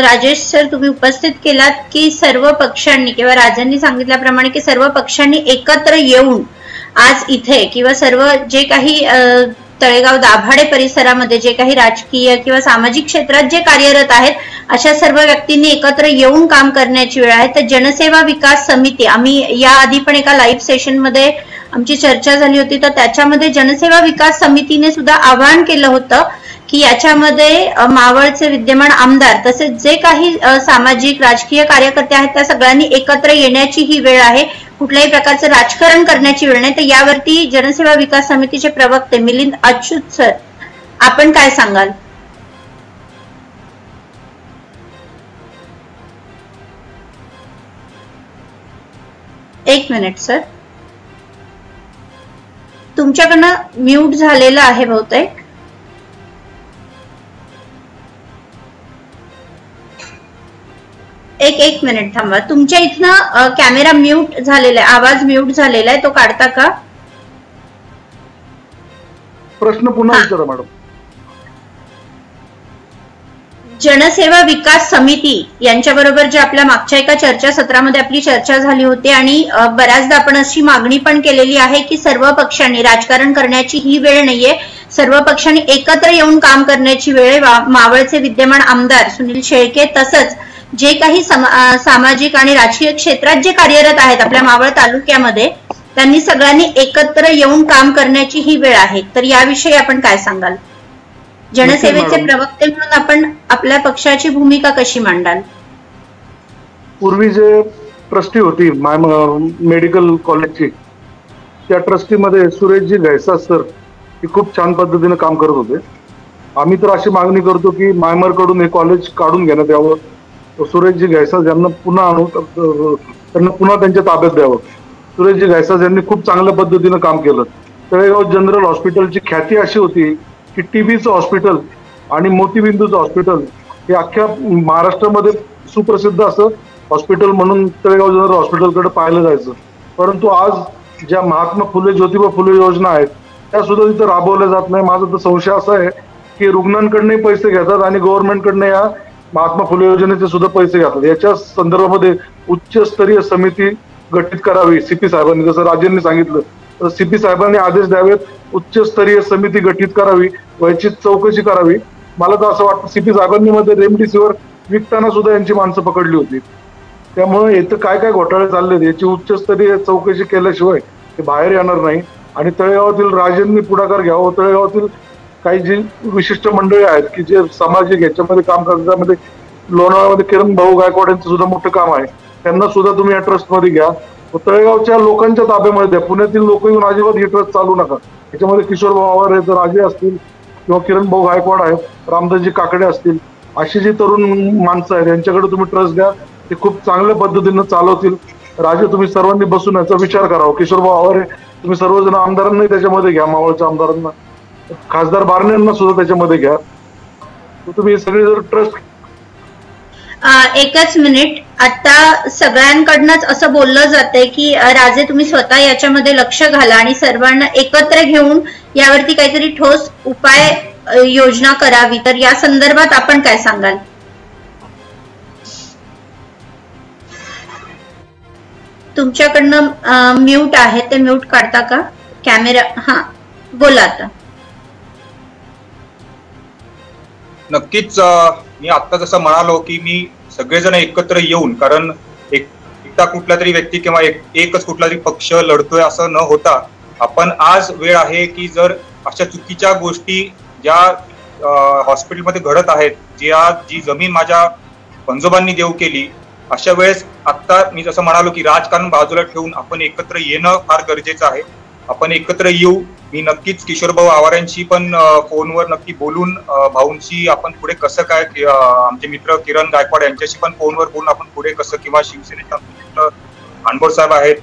राजेश सर तुम्ही उपस्थित केलात की सर्व पक्षांनी किंवा राजांनी सांगितल्याप्रमाणे की सर्व पक्षांनी एकत्र येऊन आज इथे किंवा सर्व जे काही तळेगाव दाभाडे परिसरामध्ये जे काही राजकीय किंवा सामाजिक क्षेत्रात जे कार्यरत आहेत अशा सर्व व्यक्तींनी एकत्र येऊन काम करण्याची वेळ आहे. तर जनसेवा विकास समिती, आम्ही या आधी पण एका लाईव्ह सेशन मध्ये आमची चर्चा झाली होती, तर त्याच्यामध्ये जनसेवा विकास समितीने सुद्धा आवाहन केलं होतं की याच्यामध्ये मावळचे विद्यमान आमदार तसेच जे काही सामाजिक राजकीय कार्यकर्ते आहेत त्या सगळ्यांनी एकत्र येण्याची ही वेळ आहे, कुठल्याही प्रकारचं राजकारण करण्याची वेळ नाही. तर यावरती जनसेवा विकास समितीचे प्रवक्ते मिलिंद अच्युत सर, आपण काय सांगाल? एक मिनिट सर, तुमच्याकडनं म्यूट झालेलं आहे बहुतेक. एक मिनिट थांबा, तुमच्या इथनं कॅमेरा म्यूट झालेला आहे, आवाज म्यूट झालेला आहे, तो काढता का? प्रश्न पुन्हा विचारा मॅडम. जनसेवा विकास समिती यांच्याबरोबर जे आपल्या मागच्या एका चर्चासत्रामध्ये आपली चर्चा झाली होती आणि बऱ्याचदा आपण अशी मागणी पण केलेली आहे की सर्व पक्षांनी राजकारण करण्याची ही वेळ नाहीये, सर्व पक्षांनी एकत्र येऊन काम करण्याची वेळ आहे. मावळचे विद्यमान आमदार सुनील शेळके तसंच जे काही सामाजिक आणि राजकीय क्षेत्रात जे कार्यरत आहेत आपल्या मावळ तालुक्यामध्ये त्यांनी सगळ्यांनी एकत्र येऊन काम करण्याची ही वेळ आहे. तर याविषयी आपण काय सांगाल? जनसेवेचे प्रवक्ते म्हणून आपण आपल्या पक्षाची भूमिका कशी मांडाल? पूर्वी जे ट्रस्टी होती मेडिकल कॉलेजची, त्या ट्रस्टीमध्ये सुरेशजी घैसा सर हे खूप छान पद्धतीने काम करत होते. आम्ही तर अशी मागणी करतो की मायमर कडून हे कॉलेज काढून घेण्यात यावं, सुरेशजी घैसा यांना पुन्हा त्यांना पुन्हा त्यांच्या ताब्यात द्यावं. सुरेशजी घैसा यांनी खूप चांगल्या पद्धतीनं काम केलं. तळेगाव जनरल हॉस्पिटलची ख्याती अशी होती की टीबीचं हॉस्पिटल आणि मोतीबिंदूचं हॉस्पिटल हे अख्ख्या महाराष्ट्रामध्ये सुप्रसिद्ध असं हॉस्पिटल म्हणून तळेगाव जनरल हॉस्पिटलकडे पाहिलं जायचं. परंतु आज ज्या महात्मा फुले ज्योतिबा फुले योजना आहेत त्या सुद्धा तिथे राबवल्या जात नाही. माझा तर संशय असा आहे की रुग्णांकडनंही पैसे घेतात आणि गव्हर्नमेंटकडनं या महात्मा फुले योजनेचे सुद्धा पैसे घेतात. याच्या संदर्भामध्ये उच्चस्तरीय समिती गठीत करावी. सीपी साहेबांनी, जसं राजेंनी सांगितलं, तर सीपी साहेबांनी आदेश द्यावेत, उच्चस्तरीय समिती गठीत करावी, याची चौकशी करावी. मला तर असं वाटतं सीपी साहेबांनी मध्ये रेमडेसिवीर विकताना सुद्धा यांची माणसं पकडली होती. त्यामुळे इथं काय काय घोटाळे चालले याची उच्चस्तरीय चौकशी केल्याशिवाय ते बाहेर येणार नाही. आणि तळेगावातील राजेंनी पुढाकार घ्यावा. तळेगावातील काही जी विशिष्ट मंडळी आहेत की जे सामाजिक याच्यामध्ये काम करतात, त्यामध्ये लोणावळ्यामध्ये किरण भाऊ गायकवाड यांचं सुद्धा मोठं काम आहे, त्यांना सुद्धा तुम्ही या ट्रस्टमध्ये घ्या. तळेगावच्या लोकांच्या ताब्यामध्ये द्या. पुण्यातील लोक येऊन अजिबात ही ट्रस्ट चालू नका. याच्यामध्ये किशोर भाऊ आवारे, राजे असतील किंवा किरण भाऊ गायकवाड आहेत, रामदासजी काकडे असतील, अशी जी तरुण माणसं आहेत यांच्याकडे तुम्ही ट्रस्ट द्या. ते खूप चांगल्या पद्धतीनं चालवतील. राजे, तुम्ही सर्वांनी बसून याचा विचार करावा. किशोर भाऊ आवारे, तुम्ही सर्वजण आमदारांनाही त्याच्यामध्ये घ्या, मावळच्या आमदारांना, खासदार बारण्यांना सुद्धा त्याच्यामध्ये घ्या. तुम्ही सगळे जर ट्रस्ट. एकच मिनिट, आता सगळ्यांकडनंच असं बोललं जातंय की राजे तुम्ही स्वतः याच्यामध्ये लक्ष घाला आणि सर्वांना एकत्र घेऊन यावरती काहीतरी ठोस उपाय योजना करावी. तर या संदर्भात आपण काय सांगाल? तुमच्याकडनं म्यूट आहे, ते म्यूट काढता का कॅमेरा? हा, बोला आता. नक्कीच मी आता जसं म्हणालो की मी सगळेजण एकत्र येऊन, कारण एकटा कुठला तरी व्यक्ती किंवा एकच कुठला तरी पक्ष लढतोय असं न होता, आपण आज वेळ आहे की जर अशा चुकीच्या गोष्टी ज्या हॉस्पिटलमध्ये घडत आहेत, जी जमीन माझ्या पंजोबांनी देऊ केली, अशा वेळेस आता मी जसं म्हणालो की राजकारण बाजूला ठेवून आपण एकत्र येणं फार गरजेचं आहे. आपण एकत्र येऊ. मी नक्कीच किशोर भाऊ आवारांशी पण फोनवर नक्की बोलून भाऊंशी आपण पुढे कसं काय, आमचे मित्र किरण गायकवाड यांच्याशी पण फोनवर बोलून आपण पुढे कसं, किंवा शिवसेनेच्या मित्र अनबोर साहेब आहेत,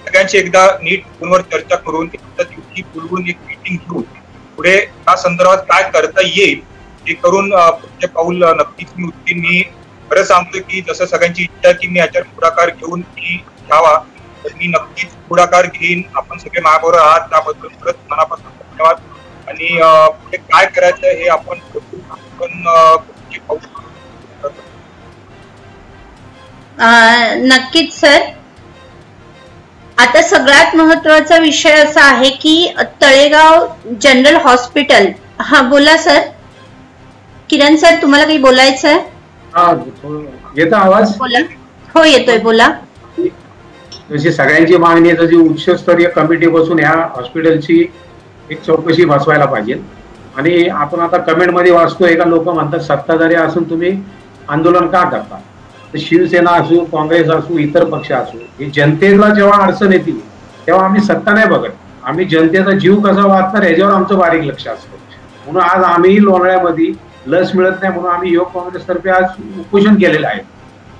सगळ्यांची एकदा नीट फोनवर चर्चा करून बोलवून एक मीटिंग घेऊन पुढे या संदर्भात काय करता येईल ते करून पुढचे पाऊल नक्कीच मी उचलीन. मी खरं सांगतो की जसं सगळ्यांची इच्छा की मी याच्यावर पुढाकार घेऊन घ्यावा, तर मी नक्कीच पुढाकार घेईन. आपण सगळे महाबरोबर आहात, त्याबद्दल खरंच मनापासून धन्यवाद. आणि पुढे काय करायचं हे आपण नक्कीच सर. आता सगळ्यात महत्वाचा विषय असा आहे की तळेगाव जनरल हॉस्पिटल. हा, बोला सर. किरण सर, तुम्हाला काही बोलायचं आहे? येतो आवाज? बोला. हो, येतोय, बोला. जशी सगळ्यांची मागणी आहे, तशी उच्चस्तरीय कमिटी बसून ह्या हॉस्पिटलची एक चौकशी बसवायला पाहिजे. आणि आपण आता कमेंट मध्ये वाचतोय का लोक म्हणतात सत्ताधारी असून तुम्ही आंदोलन का करता? तर शिवसेना असू, काँग्रेस असू, इतर पक्ष असू, ही जनतेला जेव्हा अडचण येतील तेव्हा आम्ही सत्ता नाही बघत, आम्ही जनतेचा जीव कसा वाचणार याच्यावर आमचं बारीक लक्ष असतं. म्हणून आज आम्ही लोणावळ्यामध्ये लस मिळत नाही म्हणून आम्ही युवक काँग्रेसतर्फे आज उपोषण केलेलं आहे.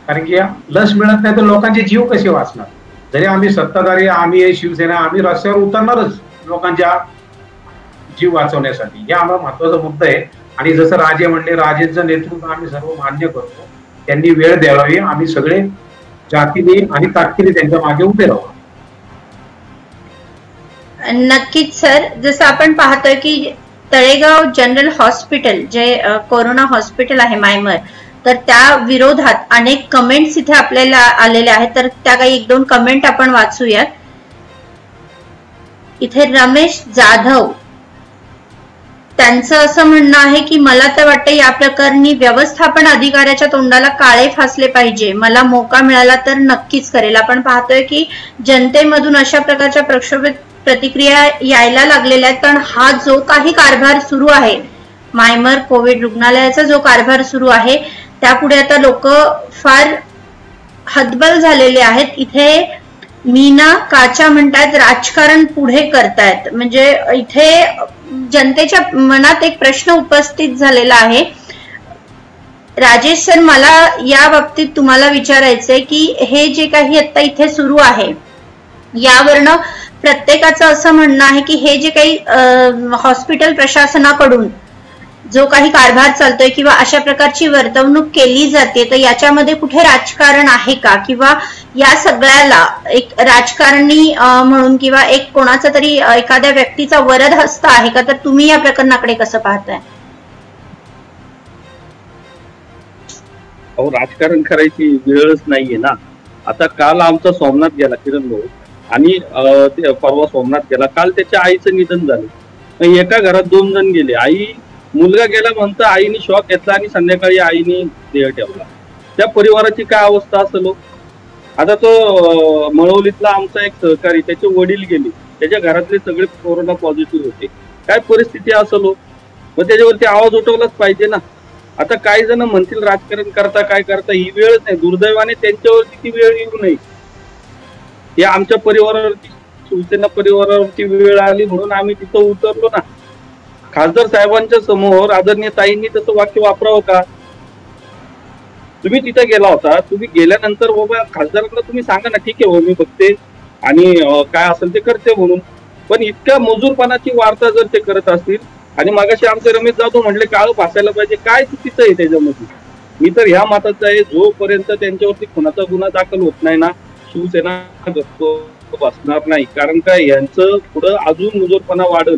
कारण की लस मिळत नाही तर लोकांचे जीव कसे वाचणार? जरी आम्ही सत्ताधारी, आम्ही शिवसेना, आम्ही रस्त्यावर उतरणारच लोकांच्या जीव वाचवण्यासाठी. हे आम्हाला महत्वाचा मुद्दा आहे. आणि जसं राजे म्हणले, राजेंचं नेतृत्व आम्ही सर्व मान्य करतो. त्यांनी वेळ द्यावी, आम्ही सगळे जातीने आणि ताकदीने त्यांच्या मागे उभे राहू. नक्कीच सर, जसं आपण पाहतोय की तळेगाव जनरल हॉस्पिटल जे कोरोना हॉस्पिटल आहे मायमर, तर त्या विरोधात अनेक कमेंट्स इथे आपल्याला आलेल्या आहेत, तर त्या काही एक दोन कमेंट आपण वाचूयात. इथे रमेश जाधव त्यांचं असं म्हणणं आहे की मला तर वाटतं या प्रकरणी व्यवस्थापन अधिकाऱ्याच्या तोंडाला काळे फासले पाहिजे. मला मौका मिळाला तर नक्कीच करेल. आपण पाहतोय की जनतेमधून अशा प्रकारच्या प्रक्षोभित प्रतिक्रिया यायला लागलेल्या आहेत, कारण हा जो काही कारभार सुरू आहे, मायमर कोविड रुग्णालयाचा जो कारभार सुरू आहे, त्यापुढे आता लोक फार हतबल झालेले आहेत. इथे मीना काचा म्हणतात राजकारण पुढे करतायत, म्हणजे इथे जनतेच्या मनात एक प्रश्न उपस्थित झालेला आहे. राजेश सर, मला या बाबतीत तुम्हाला विचारायचंय की हे जे काही आता इथे सुरू आहे यावरनं प्रत्येकाचं असं म्हणणं आहे की हे जे काही हॉस्पिटल प्रशासनाकडून जो काही कारभार चालतोय किंवा अशा प्रकारची वर्तवणूक केली जाते, तर याच्यामध्ये कुठे राजकारण आहे का, किंवा या सगळ्याला एक राजकारणी म्हणून किंवा एक कोणाचा तरी एखाद्या व्यक्तीचा वरद हस्त आहे का? तर तुम्ही या प्रकरणाकडे कसं पाहताय? राजकारण करायची वेळच नाहीये ना. आता काल आमचा सोमनाथ गेला, किरण भाऊ, आणि परवा सोमनाथ गेला, काल त्याच्या आईचं निधन झालं. एका घरात 2 जण गेले. आई मुलगा गेला म्हणतं आईने शॉक घेतला आणि संध्याकाळी आईने देह ठेवला. त्या परिवाराची काय अवस्था असेल? आता तो मळवलीतला आमचा एक सहकारी, त्याचे वडील गेले, त्याच्या घरातले सगळे कोरोना पॉझिटिव्ह होते. काय परिस्थिती असेल? मग त्याच्यावरती आवाज उठवलाच पाहिजे ना. आता काही जण म्हणतील राजकारण करता काय करता, ही वेळच नाही. दुर्दैवाने त्यांच्यावरती ती वेळ येऊ नये. हे आमच्या परिवारावरती, शिवसेना परिवारावरती वेळ आली म्हणून आम्ही तिथं उतरलो ना. खासदार साहेबांच्या समोर आदरणीय ताईंनी तसं वाक्य वापरावं का? तुम्ही तिथे गेला होता, तुम्ही गेल्यानंतर बाबा खासदारांना तुम्ही सांगा ना, ठीक आहे मी बघते आणि काय असेल ते करते म्हणून. पण इतक्या मजूरपणाची वार्ता जर ते करत असतील, आणि मागाशी आमचे रमेश जाधव म्हटले काळं फासायला पाहिजे, काय चुकीचं आहे त्याच्यामध्ये? मी तर ह्या मताचा आहे, जोपर्यंत त्यांच्यावरती खुनाचा गुन्हा दाखल होत नाही ना, शिवसेना बसणार नाही. कारण काय, यांचं पुढं अजून मुजोरपणा वाढत.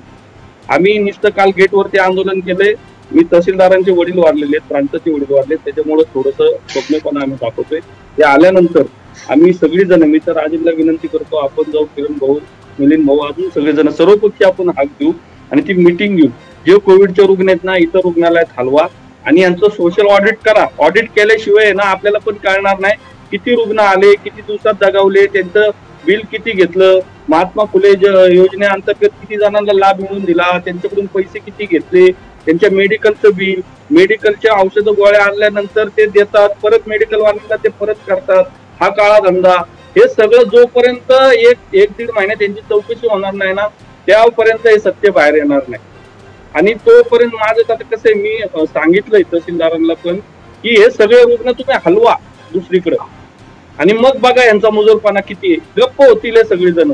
आम्ही नुसतं काल गेटवरती आंदोलन केले. मी तहसीलदारांचे वडील वाढलेले आहेत, प्रांताचे वडील वाढले, त्याच्यामुळे थोडंसं स्वप्नपणा आम्ही दाखवतोय. ते आल्यानंतर आम्ही सगळीजण, मी तर राजेंद्रला विनंती करतो, आपण जाऊ, किरण भाऊ, मिलिंद भाऊ, अजून सगळेजण सर्वपक्षी आपण हाक देऊ आणि ती मिटिंग घेऊ. जे कोविडचे रुग्ण आहेत ना, इतर रुग्णालयात हलवा आणि यांचं सोशल ऑडिट करा. ऑडिट केल्याशिवाय ना आपल्याला पण कळणार नाही किती रुग्ण आले, किती दिवसात दगावले, त्यांचं बिल किती घेतलं, महात्मा फुले योजनेअंतर्गत किती जणांना लाभ मिळवून दिला, त्यांच्याकडून पैसे किती घेतले, त्यांच्या मेडिकलचं बिल, मेडिकलच्या औषधं गोळ्या आणल्यानंतर ते देतात, परत मेडिकलवाल्यांना ते परत करतात, हा काळा धंदा. हे सगळं जोपर्यंत एक दीड महिन्यात त्यांची चौकशी होणार नाही ना, त्यापर्यंत हे सत्य बाहेर येणार नाही. आणि तोपर्यंत माझं आता कसं आहे, मी सांगितलंय तहसीलदारांना पण की हे सगळे रुग्ण तुम्ही हलवा दुसरीकडे आणि मग बघा यांचा मुजोरपणा किती आहे. गप्प होतील हे सगळेजण,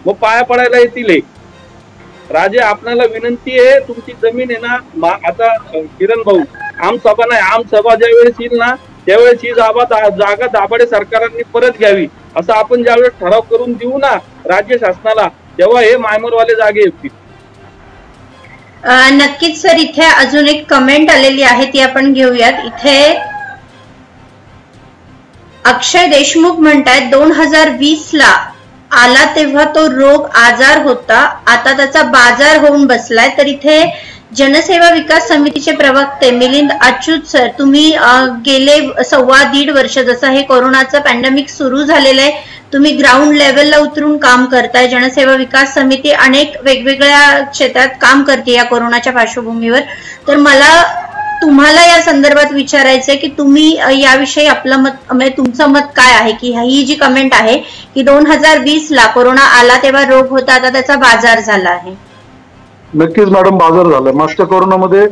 मग पाया पडायला येतील. राजे, आपल्याला विनंती आहे, तुमची जमीन आहे ना, आता किरण भाऊ, आमसभा नाही, आमसभा ज्या वेळेस येईल ना त्यावेळेस ही जागा दाभाडे सरकारांनी परत घ्यावी असं आपण ज्यावेळेस ठराव करून देऊ ना राज्य शासनाला, तेव्हा हे मायमरवाले जागे येतील. नक्कीच सर. इथे अजून एक कमेंट आलेली आहे, ती आपण घेऊयात. इथे अक्षय देशमुख म्हणतायत 2020 ला आला तेव्हा तो रोग आजार होता, आता त्याचा बाजार होऊन बसलाय. तर इथे जनसेवा विकास समितीचे प्रवक्ते मिलिंद अच्युत सर, तुम्ही गेले 1.25 वर्ष जसं हे कोरोनाचं पॅन्डेमिक सुरू झालेलं आहे, तुम्ही ग्राउंड लेवलला उतरून काम करताय. जनसेवा विकास समिती अनेक वेगवेगळ्या क्षेत्रात काम करते या कोरोनाच्या पार्श्वभूमीवर. तर मला तुम्हाला या संदर्भात विचारायचंय की तुम्ही याविषयी आपलं मत, म्हणजे तुमचं मत काय आहे की ही जी कमेंट आहे की 2020 ला कोरोना आला तेव्हा रोग होता, आता त्याचा बाजार झाला आहे. नक्कीच मॅडम, बाजार झाला. मागच्या कोरोनामध्ये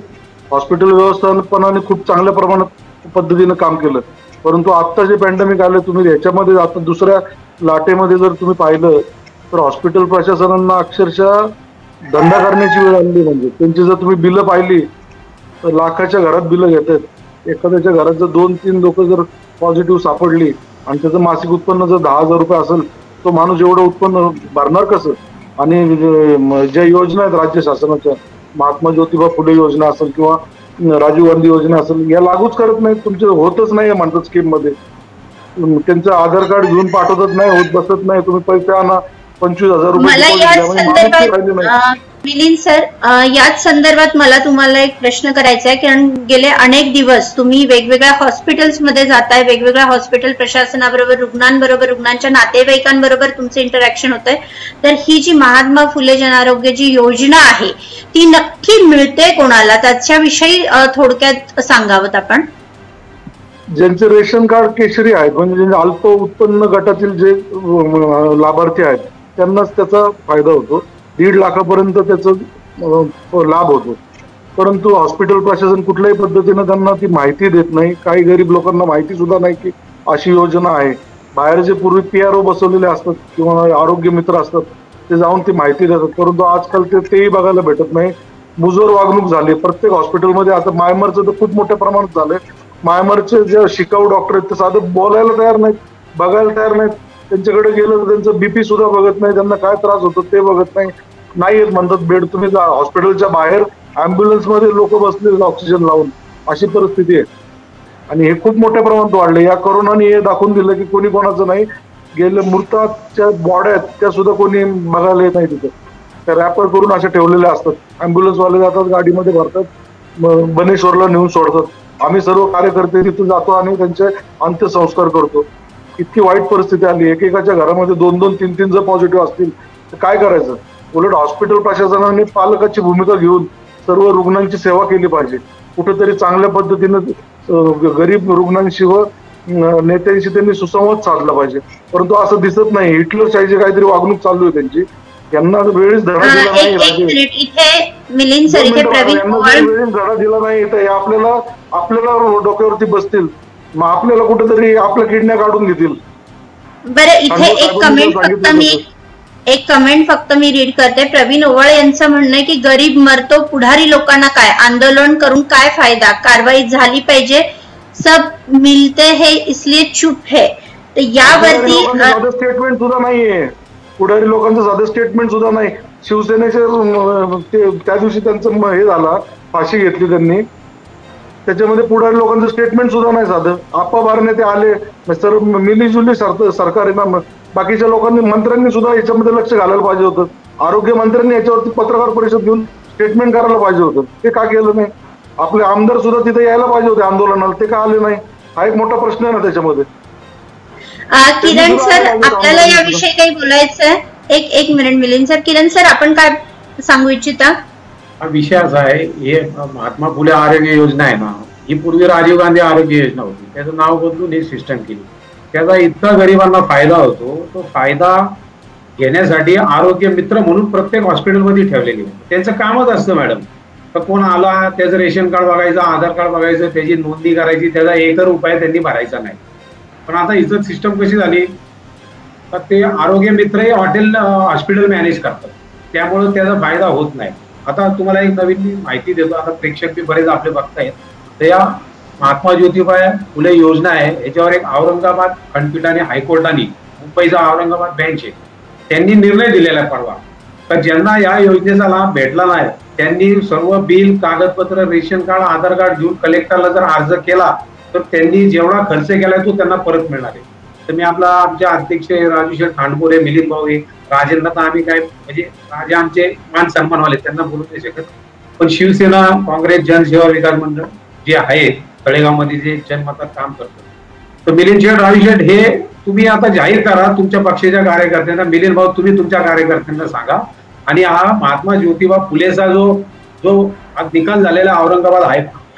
हॉस्पिटल व्यवस्थापनाने खूप चांगल्या प्रमाणात पद्धतीने काम केलं, परंतु आता जे पॅन्डेमिक आले, तुम्ही याच्यामध्ये आता दुसऱ्या लाटेमध्ये जर तुम्ही पाहिलं तर हॉस्पिटल प्रशासनांना अक्षरशः धंदा करण्याची वेळ आली. म्हणजे त्यांची जर तुम्ही बिलं पाहिली तर लाखाच्या घरात बिलं घेतात. एखाद्याच्या घरात जर 2-3 लोक जर पॉझिटिव्ह सापडली आणि त्याचं मासिक उत्पन्न जर 10,000 रुपये असेल, तो माणूस एवढं उत्पन्न भरणार कसं? आणि ज्या योजना आहेत राज्य शासनाच्या, महात्मा ज्योतिबा फुले योजना असेल किंवा राजीव गांधी योजना असेल, या लागूच करत नाहीत. तुमचे होतच नाही म्हणतात स्कीम मध्ये. त्यांचं आधार कार्ड घेऊन पाठवतच नाही, होत बसत नाही. तुम्ही पैसे आणा, 25,000 रुपये. मिलिंद सर, याच संदर्भात मला तुम्हाला एक प्रश्न करायचा आहे, कारण गेले अनेक दिवस तुम्ही वेगवेगळ्या हॉस्पिटल्समध्ये जाताय, वेगवेगळ्या हॉस्पिटल प्रशासनाबरोबर, रुग्णांबरोबर, रुग्णांच्या नातेवाईकांबरोबर तुमचं इंटरॅक्शन होत आहे. तर ही जी महात्मा फुले जनआरोग्याची योजना आहे ती नक्की मिळते कोणाला, त्याच्याविषयी थोडक्यात सांगावत आपण. ज्यांचे रेशन कार्ड केशरी आहेत, म्हणजे ज्यांचे अल्प उत्पन्न गटातील जे लाभार्थी आहेत त्यांनाच त्याचा फायदा होतो. 1.5 लाखापर्यंत त्याचा लाभ होतो. परंतु हॉस्पिटल प्रशासन कुठल्याही पद्धतीनं त्यांना ती माहिती देत नाही. काही गरीब लोकांना माहिती सुद्धा नाही की अशी योजना आहे. बाहेर जे पूर्वी PRO बसवलेले असतात किंवा आरोग्य मित्र असतात ते जाऊन ती माहिती देतात, परंतु आजकाल तेही बघायला भेटत नाही. मुजोर वागणूक झाली प्रत्येक हॉस्पिटलमध्ये. आता मायमरचं तर खूप मोठ्या प्रमाणात झालंय. मायमरचे जे शिकाऊ डॉक्टर आहेत ते साधं बोलायला तयार नाहीत, बघायला तयार नाहीत. त्यांच्याकडे गेलं तर त्यांचं BP सुद्धा बघत नाही, त्यांना काय त्रास होतो ते बघत नाही येत म्हणतात बेड. तुम्ही हॉस्पिटलच्या बाहेर अँब्युलन्स मध्ये लोक बसले ऑक्सिजन लावून, अशी परिस्थिती आहे. आणि हे खूप मोठ्या प्रमाणात वाढले. या कोरोनाने हे दाखवून दिलं की कोणी कोणाचं नाही. गेले मृताच्या बॉड्या आहेत त्या सुद्धा कोणी बघायला येत नाही तिथे. त्या रॅपर करून अशा ठेवलेल्या असतात. अँब्युलन्सवाले जातात, गाडीमध्ये भरतात, बनेश्वरला नेऊन सोडतात. आम्ही सर्व कार्यकर्ते तिथे जातो आणि त्यांचे अंत्यसंस्कार करतो. इतकी वाईट परिस्थिती आली. एकेकाच्या घरामध्ये 2-2, 3-3 जर पॉझिटिव्ह असतील तर काय करायचं. उलट हॉस्पिटल प्रशासनाने पालकाची भूमिका घेऊन सर्व रुग्णांची सेवा केली पाहिजे. कुठेतरी चांगल्या पद्धतीनं गरीब रुग्णांशी व नेत्यांशी त्यांनी सुसंवाद साधला पाहिजे. परंतु असं दिसत नाही. हिटलरशाहीची काहीतरी वागणूक चालू आहे त्यांची. यांना वेळीच धडा दिला नाही. मिलिंद सर, इथे प्रवीण वेळीच धडा दिला नाही तर आपल्याला डोक्यावरती बसतील. मग आपल्याला कुठेतरी आपल्या किडन्या काढून घेतील. बरं, इथे एक कमेंट फक्त मी रीड करते. प्रवीण ओवाळ यांचं म्हणणं आहे की गरीब मरतो, पुढारी लोकांना काय, आंदोलन करून काय फायदा, कारवाई झाली पाहिजे, सब मिलते है इसलिए चुप है. तर यावरती स्टेटमेंट सुद्धा नाहीये. पुढारी लोकांचं साधं स्टेटमेंट सुद्धा नाही. शिवसेनेचे त्या दिवशी त्यांचं हे झाला, फाशी घेतली त्यांनी, त्याच्यामध्ये पुढारी लोकांचं स्टेटमेंट सुद्धा नाही साधं. आप्पा बारणे ते आले, सर मिलीजुली सरकार आहे ना. बाकीच्या लोकांनी, मंत्र्यांनी सुद्धा याच्यामध्ये लक्ष घालायला पाहिजे होतं. आरोग्य मंत्र्यांनी याच्यावरती पत्रकार परिषद घेऊन स्टेटमेंट करायला पाहिजे होतं. ते का केलं नाही. आपले आमदार सुद्धा तिथे यायला पाहिजे होते आंदोलनाला, ते का आले नाही. हा एक मोठा प्रश्न आहे ना त्याच्यामध्ये. किरण सर, आपल्याला याविषयी काही बोलायचं आहे? एक मिनिट मिलिंद सर. किरण सर, आपण काय सांगू इच्छिता? हा विषय असा आहे, हे महात्मा फुले आरोग्य योजना आहे ना, ही पूर्वी राजीव गांधी आरोग्य योजना होती. त्याचं नाव बदलून ही सिस्टम केली. त्याचा इतका गरिबांना फायदा होतो. तो फायदा घेण्यासाठी आरोग्य मित्र म्हणून प्रत्येक हॉस्पिटलमध्ये ठेवलेले. त्यांचं कामच असतं मॅडम. तर कोण आला, त्याचं रेशन कार्ड बघायचं, आधार कार्ड बघायचं, त्याची नोंदणी करायची, त्याचा 1 रुपया त्यांनी भरायचा नाही. पण आता इथं सिस्टम कशी झाली तर ते आरोग्य मित्र हे हॉस्पिटल मॅनेज करतात, त्यामुळे त्याचा फायदा होत नाही. आता तुम्हाला एक नवीन माहिती देतो. आता प्रेक्षक बी बरेच आपले बघतायत. तर या महात्मा ज्योतिबा फुले योजना आहे, याच्यावर एक औरंगाबाद खंडपीठाने, हायकोर्टाने, मुंबईचा औरंगाबाद बेंच आहे, त्यांनी निर्णय दिलेला आहे परवा. तर ज्यांना या योजनेचा लाभ भेटला नाही त्यांनी सर्व बिल, कागदपत्र, रेशन कार्ड, आधार कार्ड घेऊन कलेक्टरला जर अर्ज केला तर त्यांनी जेवढा खर्च केलाय तो त्यांना परत मिळणार आहे. तर मी आमच्या अध्यक्ष राजू खांडपोरे, मिलिंद भाऊ, राजेंना तर आम्ही काय, म्हणजे राजे आमचे मान सन्मानवाले, त्यांना बोलू नाही शकत. पण शिवसेना, काँग्रेस, जनसेवा विकास मंडळ जे आहे तळेगावमध्ये जे जनमतात काम करतात, तर मिलिंद शेठ, राजू शेठ, हे तुम्ही आता जाहीर करा तुमच्या पक्षाच्या कार्यकर्त्यांना. मिलिंद भाऊ, तुम्ही तुमच्या कार्यकर्त्यांना सांगा. आणि हा महात्मा ज्योतिबा फुलेचा जो आज निकाल झालेला औरंगाबाद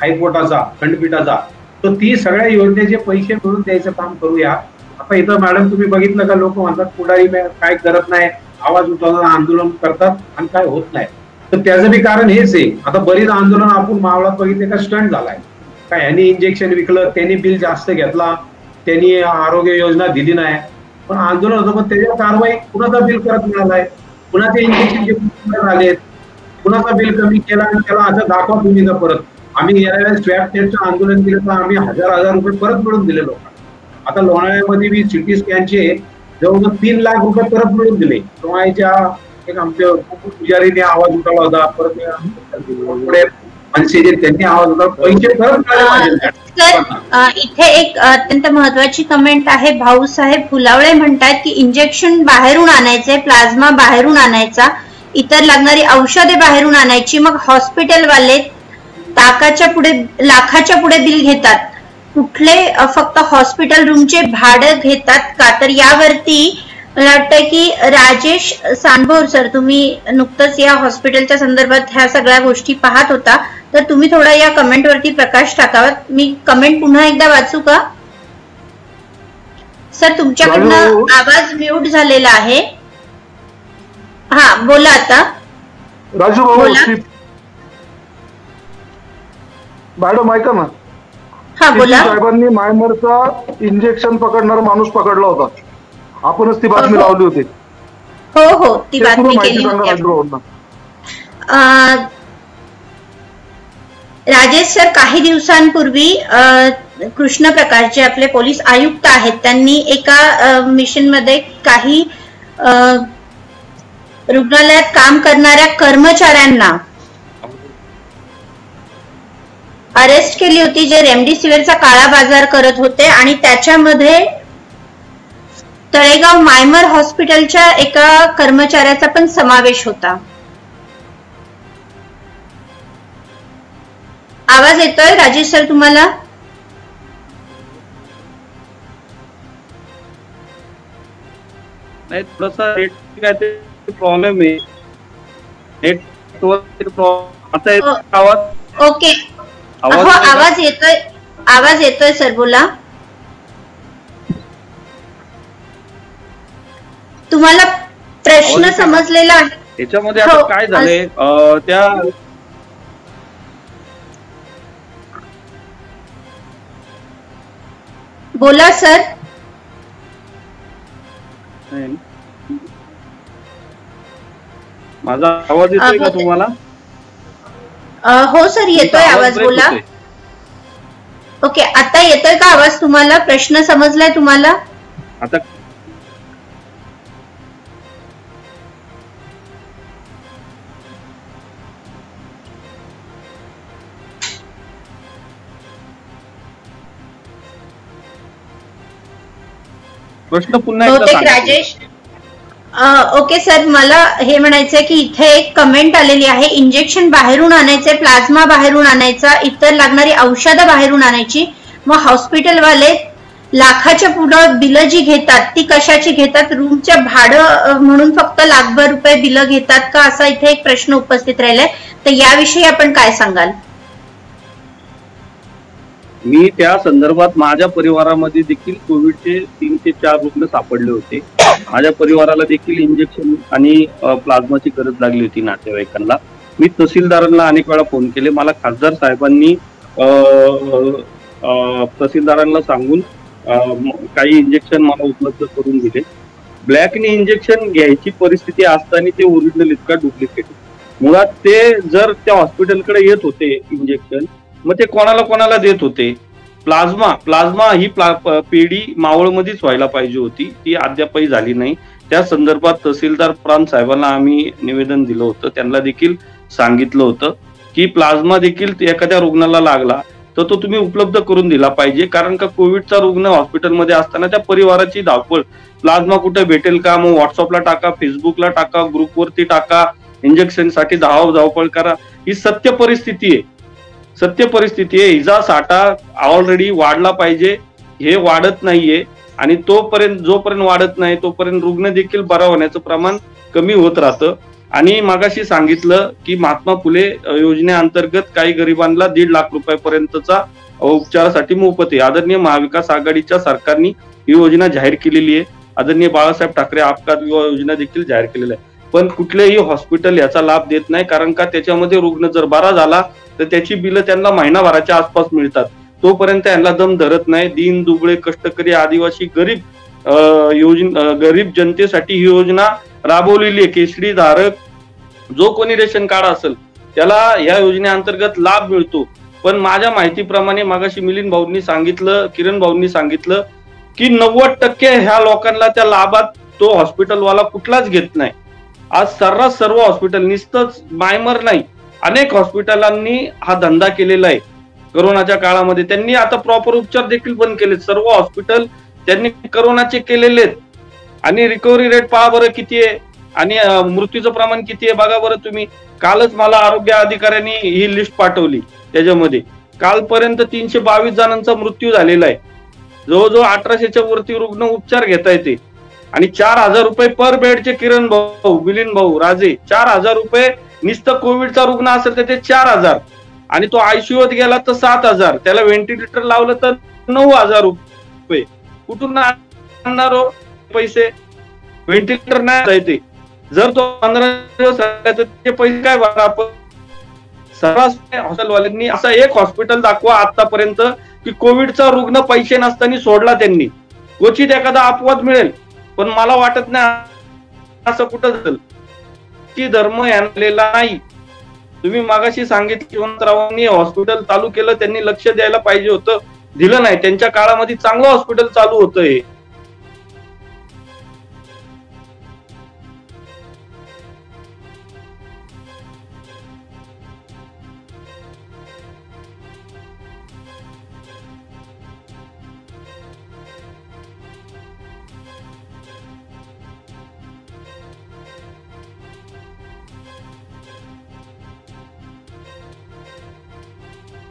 हायकोर्टाचा, खंडपीठाचा, तर ती सगळ्या योजनेचे पैसे मिळून द्यायचं काम करूया. आता इथं मॅडम तुम्ही बघितलं का, लोक म्हणतात पुढारी काय करत नाही, आवाज उठवतात, आंदोलन करतात आणि काय होत नाही. तर त्याचं बी कारण हेच आहे. आता बरीच आंदोलन आपण मावळात बघितले का स्टंट झालाय. काय ह्यांनी इंजेक्शन विकलं, त्यांनी बिल जास्त घेतला, त्यांनी आरोग्य योजना दिली नाही, पण आंदोलन होतं. पण त्याच्यावर कारवाई कुणाचा बिल करत मिळालाय, कुणाचे इंजेक्शन आले, कुणाचा बिल कमी केला आणि त्याला असं दाखवा तुम्ही. परत आम्ही यावेळेला स्वॅब टेस्टचं आंदोलन केलं तर आम्ही 1000 रुपये परत मिळून दिले लोकांना. आता लोणावळ्यामध्ये मी सिटी स्कॅनचे जवळजवळ 3 लाख रुपये परत मिळून दिले. लोणावळ्याच्या एक आमच्या पुजारीने आवाज उठवला होता, परत पुढे मनसे त्यांनी आवाज उठवला, पैसे खरंच मिळाले पाहिजे. तर इथे एक अत्यंत महत्वाची कमेंट आहे. भाऊसाहेब फुलावळे म्हणतात की इंजेक्शन बाहेरून आणायचे, प्लाझ्मा बाहेरून आणायचा, इतर लागणारी औषधे बाहेरून आणायची, मग हॉस्पिटलवाले लाखाच्या पुढे बिल घेतात. कुठले फक्त हॉस्पिटल रूमचे भाडं घेतात का? तर यावरती मला वाटतं की राजेश सांभोर सर, तुम्ही नुकतंच या हॉस्पिटलच्या संदर्भात ह्या सगळ्या गोष्टी पाहत होता, तर तुम्ही थोडा या कमेंट वरती प्रकाश टाकावा. मी कमेंट पुन्हा एकदा वाचू का सर? तुमच्याकडनं आवाज म्यूट झालेला आहे. हा बोला आता. राजू भाऊ मॅडम ऐका ना. हा बोला. साहेबांनी मायमरचा इंजेक्शन पकडणारा माणूस पकडला होता, आपणच ती बातमी लावली होती. हो हो, ती बातमी केली होती. राजेश सर, काही दिवसांपूर्वी कृष्ण प्रकाश जे आपले पोलीस आयुक्त आहेत, त्यांनी एका मिशन मध्ये काही रुग्णालयात काम करणाऱ्या कर्मचाऱ्यांना अरेस्ट केली होती, जे रेमडेसिवीरचा काळा बाजार करत होते, आणि त्याच्यामध्ये तळेगाव मायमर हॉस्पिटलच्या एका कर्मचाऱ्याचा पण समावेश होता. आवाज येतोय राजेश सर तुम्हाला? नाही, थोडासा प्रॉब्लेम आहे. ओके, आवाज येतोय सर, बोला. तुम्हाला प्रश्न समजलेला आहे? याच्यामध्ये आता काय झालंय, त्या बोला सर. माझा आवाज येतोय का तुम्हाला? हो सर, येतोय आवाज, बोला. ओके, आता येतोय का आवाज तुम्हाला? प्रश्न समजलाय तुम्हाला? आता प्रश्न पुन्हा एकदा राजेश. ओके सर, मला हे म्हणायचंय की इथे एक कमेंट आलेली आहे, इंजेक्शन बाहेरून आणायचे, प्लाझ्मा बाहेरून आणायचा, इतर लागणारी औषधं बाहेरून आणायची, मग हॉस्पिटलवाले लाखाच्या पुढं बिलं जी घेतात ती कशाची घेतात? रूमच्या भाडं म्हणून फक्त लाखभर रुपये बिलं घेतात का, असा इथे एक प्रश्न उपस्थित राहिलाय. तर याविषयी आपण काय सांगाल? मी त्या संदर्भात माझ्या परिवारामध्ये देखील कोविडचे 3 ते 4 रुग्ण सापडले होते. माझ्या परिवाराला देखील इंजेक्शन आणि प्लाझ्माची गरज लागली होती नातेवाईकांना. मी तहसीलदारांना अनेक वेळा फोन केले. मला खासदार साहेबांनी तहसीलदारांना सांगून काही इंजेक्शन मला उपलब्ध करून दिले. ब्लॅकने इंजेक्शन घ्यायची परिस्थिती असताना ते ओरिजिनल इतका डुप्लिकेट. मुळात ते जर त्या हॉस्पिटलकडे येत होते इंजेक्शन, मग ते कोणाला देत होते? प्लाझ्मा ही पेढी मावळमध्येच व्हायला पाहिजे होती, ती अद्यापही झाली नाही. त्या संदर्भात तहसीलदार प्रांत साहेबांना आम्ही निवेदन दिलं होतं. त्यांना देखील सांगितलं होतं की प्लाझ्मा देखील एखाद्या रुग्णाला लागला तर तो तुम्ही उपलब्ध करून दिला पाहिजे. कारण का कोविडचा रुग्ण हॉस्पिटलमध्ये असताना त्या परिवाराची धावपळ, प्लाझ्मा कुठे भेटेल का, मग व्हॉट्सअपला टाका, फेसबुकला टाका, ग्रुपवरती टाका, इंजेक्शन साठी धावपळ करा. ही सत्य परिस्थिती आहे. हिचा साठा ऑलरेडी वाढला पाहिजे, हे वाढत नाहीये. आणि जोपर्यंत वाढत नाही तोपर्यंत रुग्ण देखील बरा होण्याचं प्रमाण कमी होत राहतं. आणि मागाशी सांगितलं की महात्मा फुले योजनेअंतर्गत काही गरिबांना 1.5 लाख रुपयापर्यंतचा उपचारासाठी मोफत आहे. आदरणीय महाविकास आघाडीच्या सरकारने ही योजना जाहीर केलेली आहे. आदरणीय बाळासाहेब ठाकरे अपघात विमा योजना देखील जाहीर केलेली आहे. पण कुठलेही हॉस्पिटल याचा लाभ देत नाही, कारण का त्याच्यामध्ये रुग्ण जर बरा झाला तर त्याची बिलं त्यांना महिनाभराच्या आसपास मिळतात. तोपर्यंत त्यांना दम धरत नाही. दीन दुबळे कष्टकरी आदिवासी गरीब जनतेसाठी ही योजना राबवलेली आहे. केसरी धारक जो कोणी रेशन कार्ड असेल त्याला या योजनेअंतर्गत लाभ मिळतो. पण माझ्या माहितीप्रमाणे मागाशी मिलिंद भाऊंनी सांगितलं, किरण भाऊंनी सांगितलं की 90% ह्या लोकांना त्या लाभात तो हॉस्पिटलवाला कुठलाच घेत नाही. आज सर्रास सर्व हॉस्पिटल, नुसतंच मायमर नाही, अनेक हॉस्पिटलांनी हा धंदा केलेला आहे करोनाच्या काळामध्ये. त्यांनी आता प्रॉपर उपचार देखील बंद केलेत. सर्व हॉस्पिटल त्यांनी करोनाचे केलेले आहेत. आणि रिकव्हरी रेट पहा बरं किती आहे आणि मृत्यूचं प्रमाण किती आहे बघा बरं तुम्ही. कालच मला आरोग्य अधिकाऱ्यांनी ही लिस्ट पाठवली. त्याच्यामध्ये कालपर्यंत 322 जणांचा मृत्यू झालेला आहे. जवळजवळ 1800च्या वरती रुग्ण उपचार घेता येते. आणि 4000 रुपये पर बेडचे किरण भाऊ, मिलिंद भाऊ, राजे, 4000 रुपये. नुसतं कोविडचा रुग्ण असेल तर ते 4000 आणि तो आयसीयूत गेला तर 7000. त्याला व्हेंटिलेटर लावलं तर 9000 रुपये. कुठून आणणार हो पैसे? व्हेंटिलेटर नाही येते. जर तो 15 दिवस राहिला तर ते पैसे काय भरा आपण? सर्रास हॉस्पिटलवाल्यांनी असं एक हॉस्पिटल दाखवा आतापर्यंत की कोविडचा रुग्ण पैसे नसताना सोडला त्यांनी. क्वचित एखादा अपवाद मिळेल, पण मला वाटत नाही असं कुठं झालं की धर्म आणलेला नाही. तुम्ही मागाशी सांगितलं यशवंतरावांनी हॉस्पिटल चालू केलं, त्यांनी लक्ष द्यायला पाहिजे होतं, दिलं नाही. त्यांच्या काळामध्ये चांगलं हॉस्पिटल चालू होतं हे.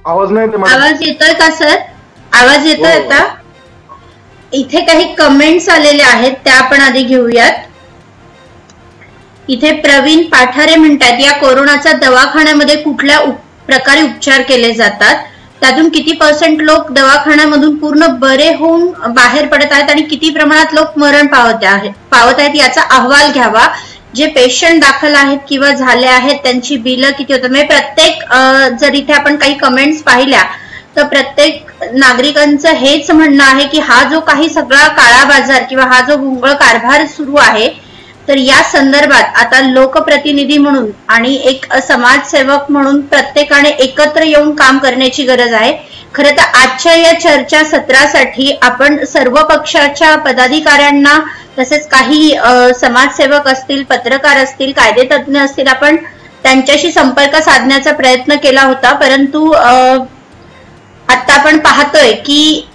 आवाज नाही येते? आवाज येतोय का सर? आवाज येतोय आता? इथे काही कमेंट्स आलेले आहेत त्या आपण आधी घेऊयात. इथे प्रवीण पाठारे म्हणतात, या कोरोनाचा दवाखान्यामध्ये कुठल्या प्रकारे उपचार केले जातात, त्यातून किती % लोक दवाखान्यामधून पूर्ण बरे होऊन बाहेर पडत आहेत आणि किती प्रमाणात लोक मरण पावत आहेत याचा अहवाल घ्यावा. जे पेशंट दाखल आहेत किंवा झाले आहेत त्यांची बिलं किती होतात. म्हणजे प्रत्येक जर इथे आपण काही कमेंट्स पाहिल्या तर प्रत्येक नागरिकांचं हेच म्हणणं आहे की हा जो काही सगळा काळा बाजार किंवा हा जो भोंगळ कारभार सुरू आहे, तर या संदर्भात आता लोकप्रतिनिधी म्हणून आणि एक समाजसेवक म्हणून प्रत्येकाने एकत्र येऊन काम करण्याची गरज आहे. खरं तर आजच्या या चर्चा सत्रासाठी आपण सर्व पक्षाच्या पदाधिकाऱ्यांना, तसेच काही समाजसेवक असतील, पत्रकार असतील, कायदेतज्ञ असतील, आपण त्यांच्याशी संपर्क साधण्याचा प्रयत्न केला होता. परंतु आता आपण पाहतोय की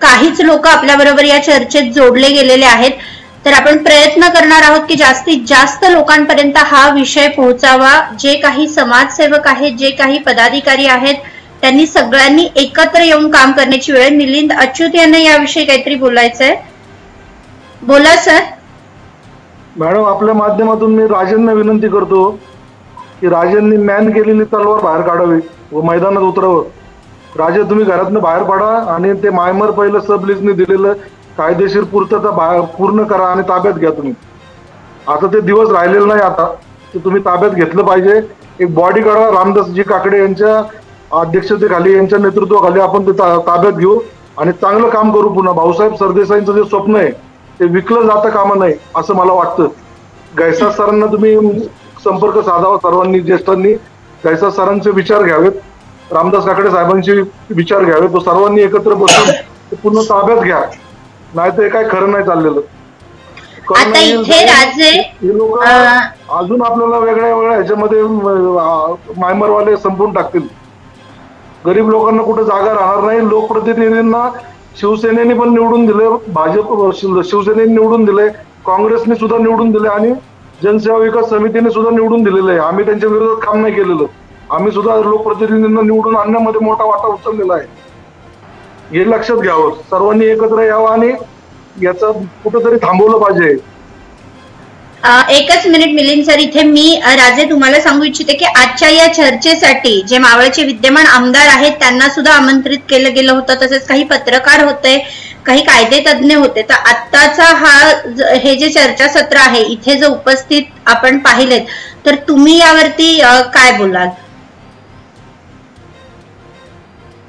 काहीच लोक आपल्या बरोबर या चर्चेत जोडले गेलेले आहेत. तर आपण प्रयत्न करणार आहोत की जास्तीत जास्त लोकांपर्यंत हा विषय पोहोचावा. जे काही समाजसेवक आहेत, जे काही पदाधिकारी आहेत, त्यांनी सगळ्यांनी एकत्र येऊन काम करण्याची वेळ. मिलिंद अच्युत यांना याविषयी काहीतरी बोलायचंय. बोला सर. मॅडम, आपल्या माध्यमातून मी राजेंना विनंती करतो की राजेंनी मॅन केलेली तलवार बाहेर काढावी व मैदानात उतरावं. राजे, तुम्ही घरातनं बाहेर पडा आणि ते मायमर पहिलं सबलिजने दिलेलं कायदेशीर पूर्तता पूर्ण करा आणि ताब्यात घ्या. तुम्ही आता ते दिवस राहिलेले नाही, आता ते तुम्ही ताब्यात घेतलं पाहिजे. एक बॉडी काढा, रामदासजी काकडे यांच्या अध्यक्षतेखाली, यांच्या नेतृत्वाखाली आपण ते ताब्यात घेऊ आणि चांगलं काम करू. पुन्हा भाऊसाहेब सरदेसाईंचं जे स्वप्न आहे ते विकलं जाता कामा नये असं मला वाटतं. गैसा सरांना तुम्ही संपर्क साधावा, सर्वांनी, ज्येष्ठांनी गैसा सरांचे विचार घ्यावेत, रामदास काकडे साहेबांचे विचार घ्यावेत, तो सर्वांनी एकत्र बसून ते पूर्ण ताब्यात घ्या. नाही तर हे काय खरं नाही चाललेलं. आता इथे राजे हे लोक अजून आपल्याला वेगळ्या वेगळ्या ह्याच्यामध्ये मायमरवाले संपून टाकतील. गरीब लोकांना कुठे जागा राहणार नाही. लोकप्रतिनिधींना शिवसेनेने पण निवडून दिले, भाजप शिवसेनेने निवडून दिले, काँग्रेसने सुद्धा निवडून दिले आणि जनसेवा विकास समितीने सुद्धा निवडून दिलेलं आहे. आम्ही त्यांच्या विरोधात काम नाही केलेलं. आम्ही सुद्धा लोकप्रतिनिधींना निवडून आणण्यामध्ये मोठा वाटा उचललेला आहे. हे लक्षात घ्यावं. सर्वांनी एकत्र यावं आणि याचं कुठंतरी थांबवलं पाहिजे. एकच मिनिट मिलिंद सर, इथे मी राजे तुम्हाला सांगू इच्छिते की आजच्या या चर्चेसाठी जे मावळचे विद्यमान आमदार आहेत त्यांना सुद्धा आमंत्रित केलं गेलं होतं. तसेच काही पत्रकार होते, काही कायदेतज्ञ होते. तर आत्ताचा हे जे चर्चासत्र आहे, इथे जो उपस्थित आपण पाहिलेत, तर तुम्ही यावरती काय बोलाल?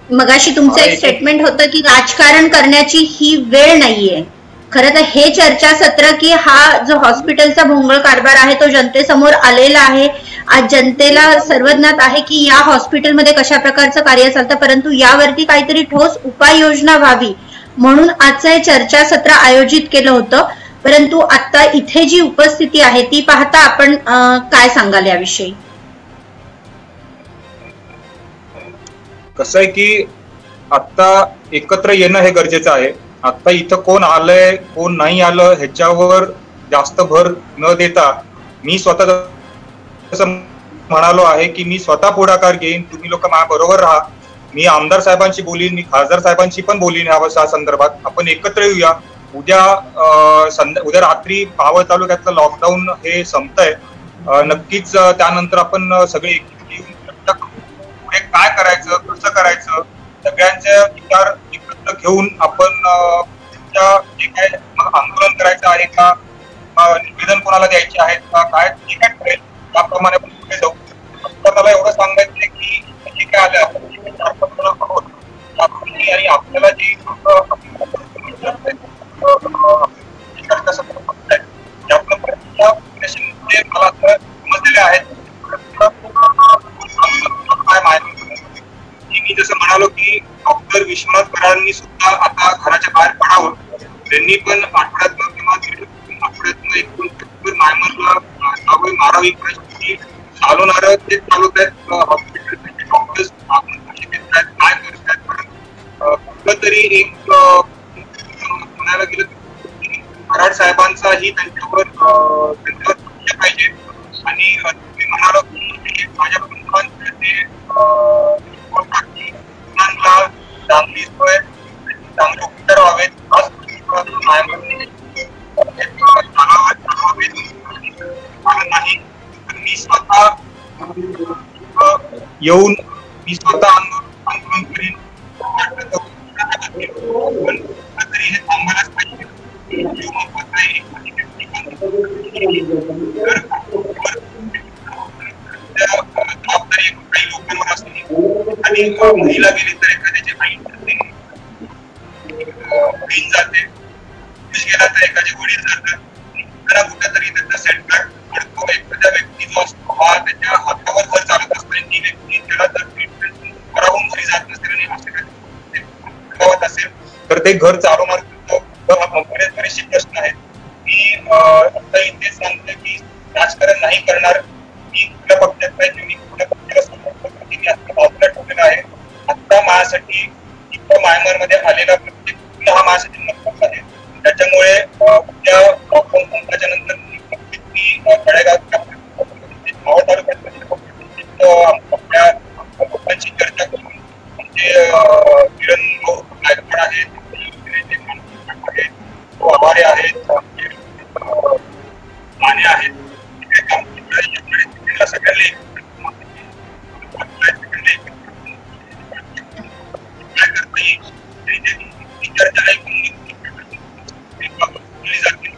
मगाशी तुमचं एक स्टेटमेंट होतं की राजकारण करण्याची ही वेळ नाहीये. खरं तर हे चर्चासत्र की हा जो हॉस्पिटलचा भोंगळ कारभार आहे तो जनतेसमोर आलेला आहे. आज जनतेला सर्वज्ञात आहे की या हॉस्पिटलमध्ये कशा प्रकारचं कार्य चालतं, परंतु यावरती काहीतरी ठोस उपाययोजना व्हावी म्हणून आजचं हे चर्चासत्र आयोजित केलं होतं. परंतु आता इथे जी उपस्थिती आहे ती पाहता आपण काय सांगाल याविषयी? कसं आहे की आता एकत्र येणं हे गरजेचं आहे. आता इथं कोण आलंय कोण नाही आलं ह्याच्यावर जास्त भर न देता मी स्वतः असं म्हणालो आहे की मी स्वतः पुढाकार घेईन, तुम्ही लोक माझ्या बरोबर राहा. मी आमदार साहेबांशी बोलीन, मी खासदार साहेबांशी पण बोलीन या संदर्भात. आपण एकत्र येऊया. उद्या रात्री मावळ तालुक्यातलं लॉकडाऊन हे संपतंय. नक्कीच त्यानंतर आपण सगळे पुढे काय करायचं कसं करायचं सगळ्यांचे विचार एकत्र घेऊन आपण जे काय आंदोलन करायचं आहे का, निवेदन कोणाला द्यायचे आहेत का, काय जे काय ठरेल त्याप्रमाणे आपण पुढे जाऊ. मला एवढं सांगायचं की जे काय आलं आणि आपल्याला जी मला समजलेले आहेत. काय माहिती मी जसं म्हणालो की डॉक्टर विश्वनाथ कराडांनी सुद्धा आता घराच्या बाहेर पडावं. त्यांनी पण आठवड्यातनं किंवा आठवड्यातनं एकूण मायमरला मारावी परिस्थिती चालवणार ते चालवत आहेत. हॉस्पिटलचे डॉक्टर्स काय करत आहेत. कुठलं तरी एक म्हणायला गेलं कराड साहेबांचाही त्यांच्यावर लक्ष पाहिजे. आणि मी म्हणालो की माझ्या बंधुकांचे ते चांगली सोय चांगले उपचार व्हावेत नाही. मी स्वतः येऊन मी स्वतः आंदोलन करीन. तरी हे थांबायलाच पाहिजे. जबाबदारी काही लोकांवर असते आणि महिला गेली तर एखाद्याची बहीण जाते, पुरुष गेला तर एखाद्याचे वडील जातात. कुठेतरी त्याचा सेटबॅक पडतो. एखाद्या व्यक्ती जो असतो हा त्याच्या हातावर जर चालत असतो ती व्यक्ती त्याला जर ट्रीटमेंट करावून घरी जात नसेल आणि असेल तर ते घर चालवणार बरेचसे प्रश्न आहेत. मी आता इथे सांगतो की राजकारण नाही करणार. मी कुठल्या पक्षात पाहिजे मी कुठल्या पक्षाला समर्थन मी आता बाजूला ठेवलेला आहे. आता माझ्यासाठी इथं म्यानमारमध्ये आलेला प्रत्येक हा माझ्यासाठी महत्त्वाचा आहे. त्याच्यामुळे उद्या लॉकडाऊन संपल्याच्या नंतर मी तळेगाव मावळ तालुक्यात आपल्या लोकांची चर्चा करून म्हणजे किरण नायकवाड आहेत, आभारे आहेत, माने आहेत, सगळ्यांनी चर्चा ऐकून जाते.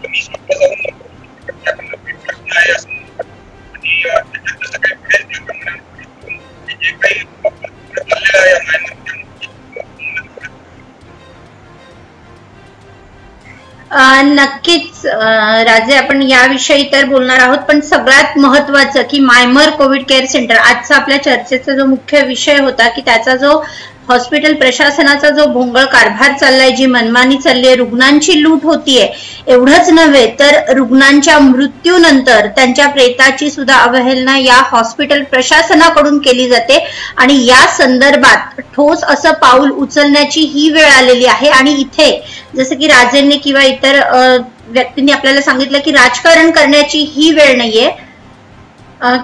मी स्वतः जाऊन प्रश्न आहे असं आणि त्याच्यात जसं काही प्रयत्न जे काही चाललेलं आहे नक्कीच राजे आपण याविषयी तर बोलणार आहोत, पण सगळ्यात महत्वाचं की मायमर कोविड केअर सेंटर आजचा आपल्या चर्चेचा जो मुख्य विषय होता की त्याचा जो हॉस्पिटल प्रशासनाचा जो भोंगळ कारभार चाललाय, जी मनमानी चालली आहे, रुग्णांची लूट होतीये, एवढंच नव्हे तर रुग्णांच्या मृत्यूनंतर त्यांच्या प्रेताची सुद्धा अवहेलना या हॉस्पिटल प्रशासनाकडून केली जाते आणि या संदर्भात ठोस असं पाऊल उचलण्याची ही वेळ आलेली आहे. आणि इथे जसं की राजेंनी किंवा इतर व्यक्तींनी आपल्याला सांगितलं की राजकारण करण्याची ही वेळ नाहीये.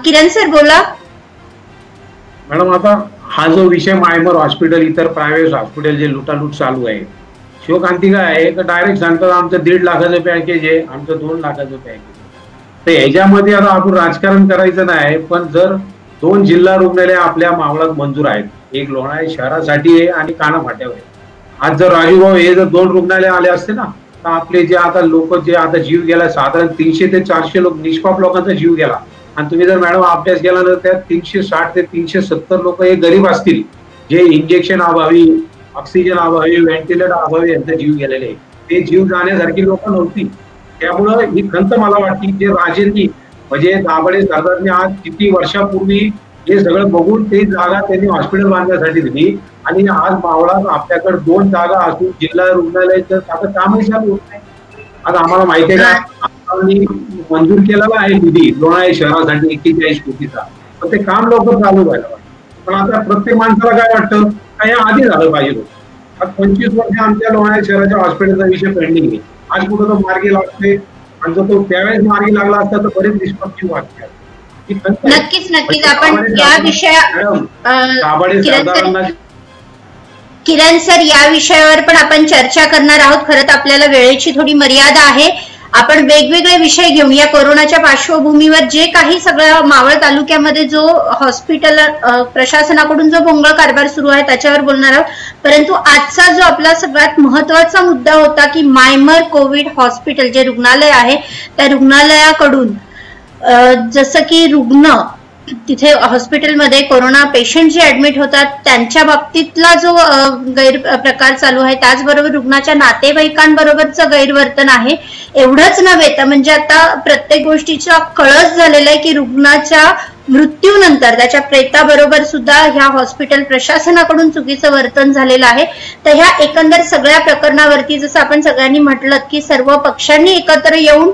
किरण सर बोला. मॅडम आता हा जो विषय मायमर हॉस्पिटल इतर प्रायव्हेट हॉस्पिटल जे लुटालूट चालू आहे, शिवकांती काय आहे तर डायरेक्ट सांगतात आमचं 1.5 लाखाचं पॅकेज आहे, आमचं 2 लाखाचं पॅकेज आहे. तर ह्याच्यामध्ये आता आपण राजकारण करायचं नाही. पण जर 2 जिल्हा रुग्णालय आपल्या मावळात मंजूर आहेत, एक लोणावळा शहरासाठी आहे आणि कानाफाट्यावर आहे. आज जर राजूभाऊ हे जर 2 रुग्णालय आले असते ना तर आपले जे आता लोक जे आता जीव गेला साधारण 300 ते 400 लोक निष्पाप लोकांचा जीव गेला. आणि तुम्ही जर मॅडम अभ्यास केला तर त्यात 360 ते 370 लोक हे गरीब असतील जे इंजेक्शन अभावी, ऑक्सिजन अभावी, व्हेंटिलेटर अभावी यांचा जीव गेलेले आहे. ते जीव जाण्यासारखी लोक नव्हती. त्यामुळं ही खंत मला वाटते जे राजेंनी म्हणजे दाभाडे सरदारने आज किती वर्षापूर्वी हे सगळं बघून ती जागा त्यांनी हॉस्पिटल बांधण्यासाठी दिली आणि आज मावळा आपल्याकडे 2 जागा असून जिल्हा रुग्णालयाचं आता कामही चालू होत नाही. आता आम्हाला माहिती आहे का, आम्ही मंजूर केलेला आहे निधी लोणावळा शहरासाठी 41 कोटीचा, पण ते काम लवकर चालू व्हायला पाहिजे. पण आता प्रत्येक माणसाला काय वाटतं काय आधी झालं पाहिजे. आज 25 वर्ष आमच्या लोणावळा शहराच्या हॉस्पिटलचा विषय पेंडिंग आहे. आज कुठं तो मार्गी लागते आणि जर तो त्यावेळेस मार्गी लागला असता तर बरेच निष्पत्ती वाटते. नक्कीच आपण या किरण सर या विषयावर पण आपण चर्चा करणार आहोत. खरं तर आपल्याला वेळेची थोडी मर्यादा आहे. आपण वेगवेगळे विषय घेऊन या कोरोनाच्या पार्श्वभूमीवर जे काही सगळं मावळ तालुक्यामध्ये जो हॉस्पिटल प्रशासनाकडून जो भोंगळ कारभार सुरू आहे त्याच्यावर बोलणार आहोत. परंतु आजचा जो आपला सगळ्यात महत्वाचा मुद्दा होता की मायमर कोविड हॉस्पिटल जे रुग्णालय आहे त्या रुग्णालयाकडून जसं की रुग्ण तिथे हॉस्पिटलमध्ये कोरोना पेशंट जे ऍडमिट होतात त्यांच्या बाबतीतला जो गैरप्रकार चालू आहे, त्याचबरोबर रुग्णाच्या नातेवाईकांबरोबरचं गैरवर्तन आहे. एवढंच नव्हे तर म्हणजे आता प्रत्येक गोष्टीचा कळस झालेला आहे की रुग्णाच्या मृत्यूनंतर त्याच्या प्रेताबरोबर सुद्धा ह्या हॉस्पिटल प्रशासनाकडून चुकीचं वर्तन झालेलं आहे. तर ह्या एकंदर सगळ्या प्रकरणावरती जसं आपण सगळ्यांनी म्हटलं की सर्व पक्षांनी एकत्र येऊन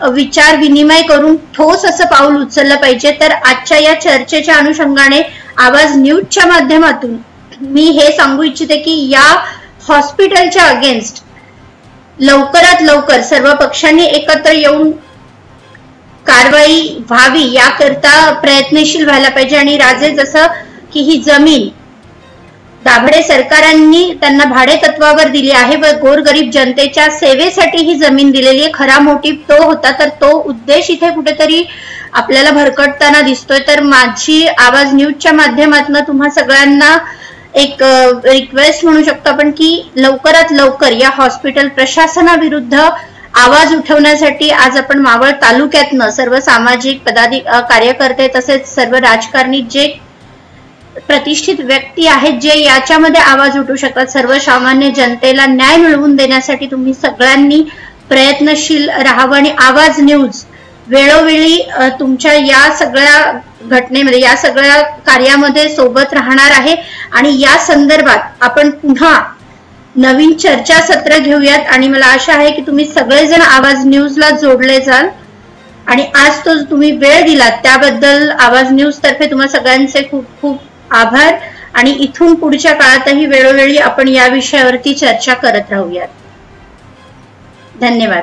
विचार विनिमय करून ठोस असं पाऊल उचललं पाहिजे. तर आजच्या या चर्चेच्या अनुषंगाने आवाज न्यूजच्या माध्यमातून मी हे सांगू इच्छिते की या हॉस्पिटलच्या अगेन्स्ट लवकरात लवकर सर्व पक्षांनी एकत्र येऊन कारवाई व्हावी याकरता प्रयत्नशील व्हायला पाहिजे. आणि राजे जसं की ही जमीन दाभडे सरकारांनी त्यांना भाडे तत्वावर दिली आहे व गोरगरीब जनतेच्या सेवेसाठी ही जमीन दिलेली आहे. खरा मोटिव्ह तो होता, तर तो उद्देश इथे कुठेतरी आपल्याला भरकटताना दिसतोय. तर माझी आवाज न्यूजच्या माध्यमातून तुम्हा सगळ्यांना एक रिक्वेस्ट म्हणू शकतो आपण की लवकरात लवकर या हॉस्पिटल प्रशासनाविरुद्ध आवाज उठवण्यासाठी आज आपण मावळ तालुक्यातनं सर्व सामाजिक कार्यकर्ते तसेच सर्व राजकारणी जे प्रतिष्ठित व्यक्ती आहेत जे याच्यामध्ये आवाज उठवू शकतात, सर्वसामान्य जनतेला न्याय मिळवून देण्यासाठी तुम्ही सगळ्यांनी प्रयत्नशील राहावं. आणि आवाज न्यूज वेळोवेळी तुमच्या या सगळ्या घटनेमध्ये या सगळ्या कार्यामध्ये सोबत राहणार आहे. आणि या संदर्भात आपण पुन्हा नवीन चर्चासत्र घेऊयात. आणि मला आशा आहे की तुम्ही सगळेजण आवाज न्यूजला जोडले जाल. आणि आज तो तुम्ही वेळ दिलात त्याबद्दल आवाज न्यूज तर्फे तुम्हा सगळ्यांचे खूप खूप आभार. आणि इथून पुढच्या काळातही वेळोवेळी आपण या विषयावरती चर्चा करत राहूयात. धन्यवाद.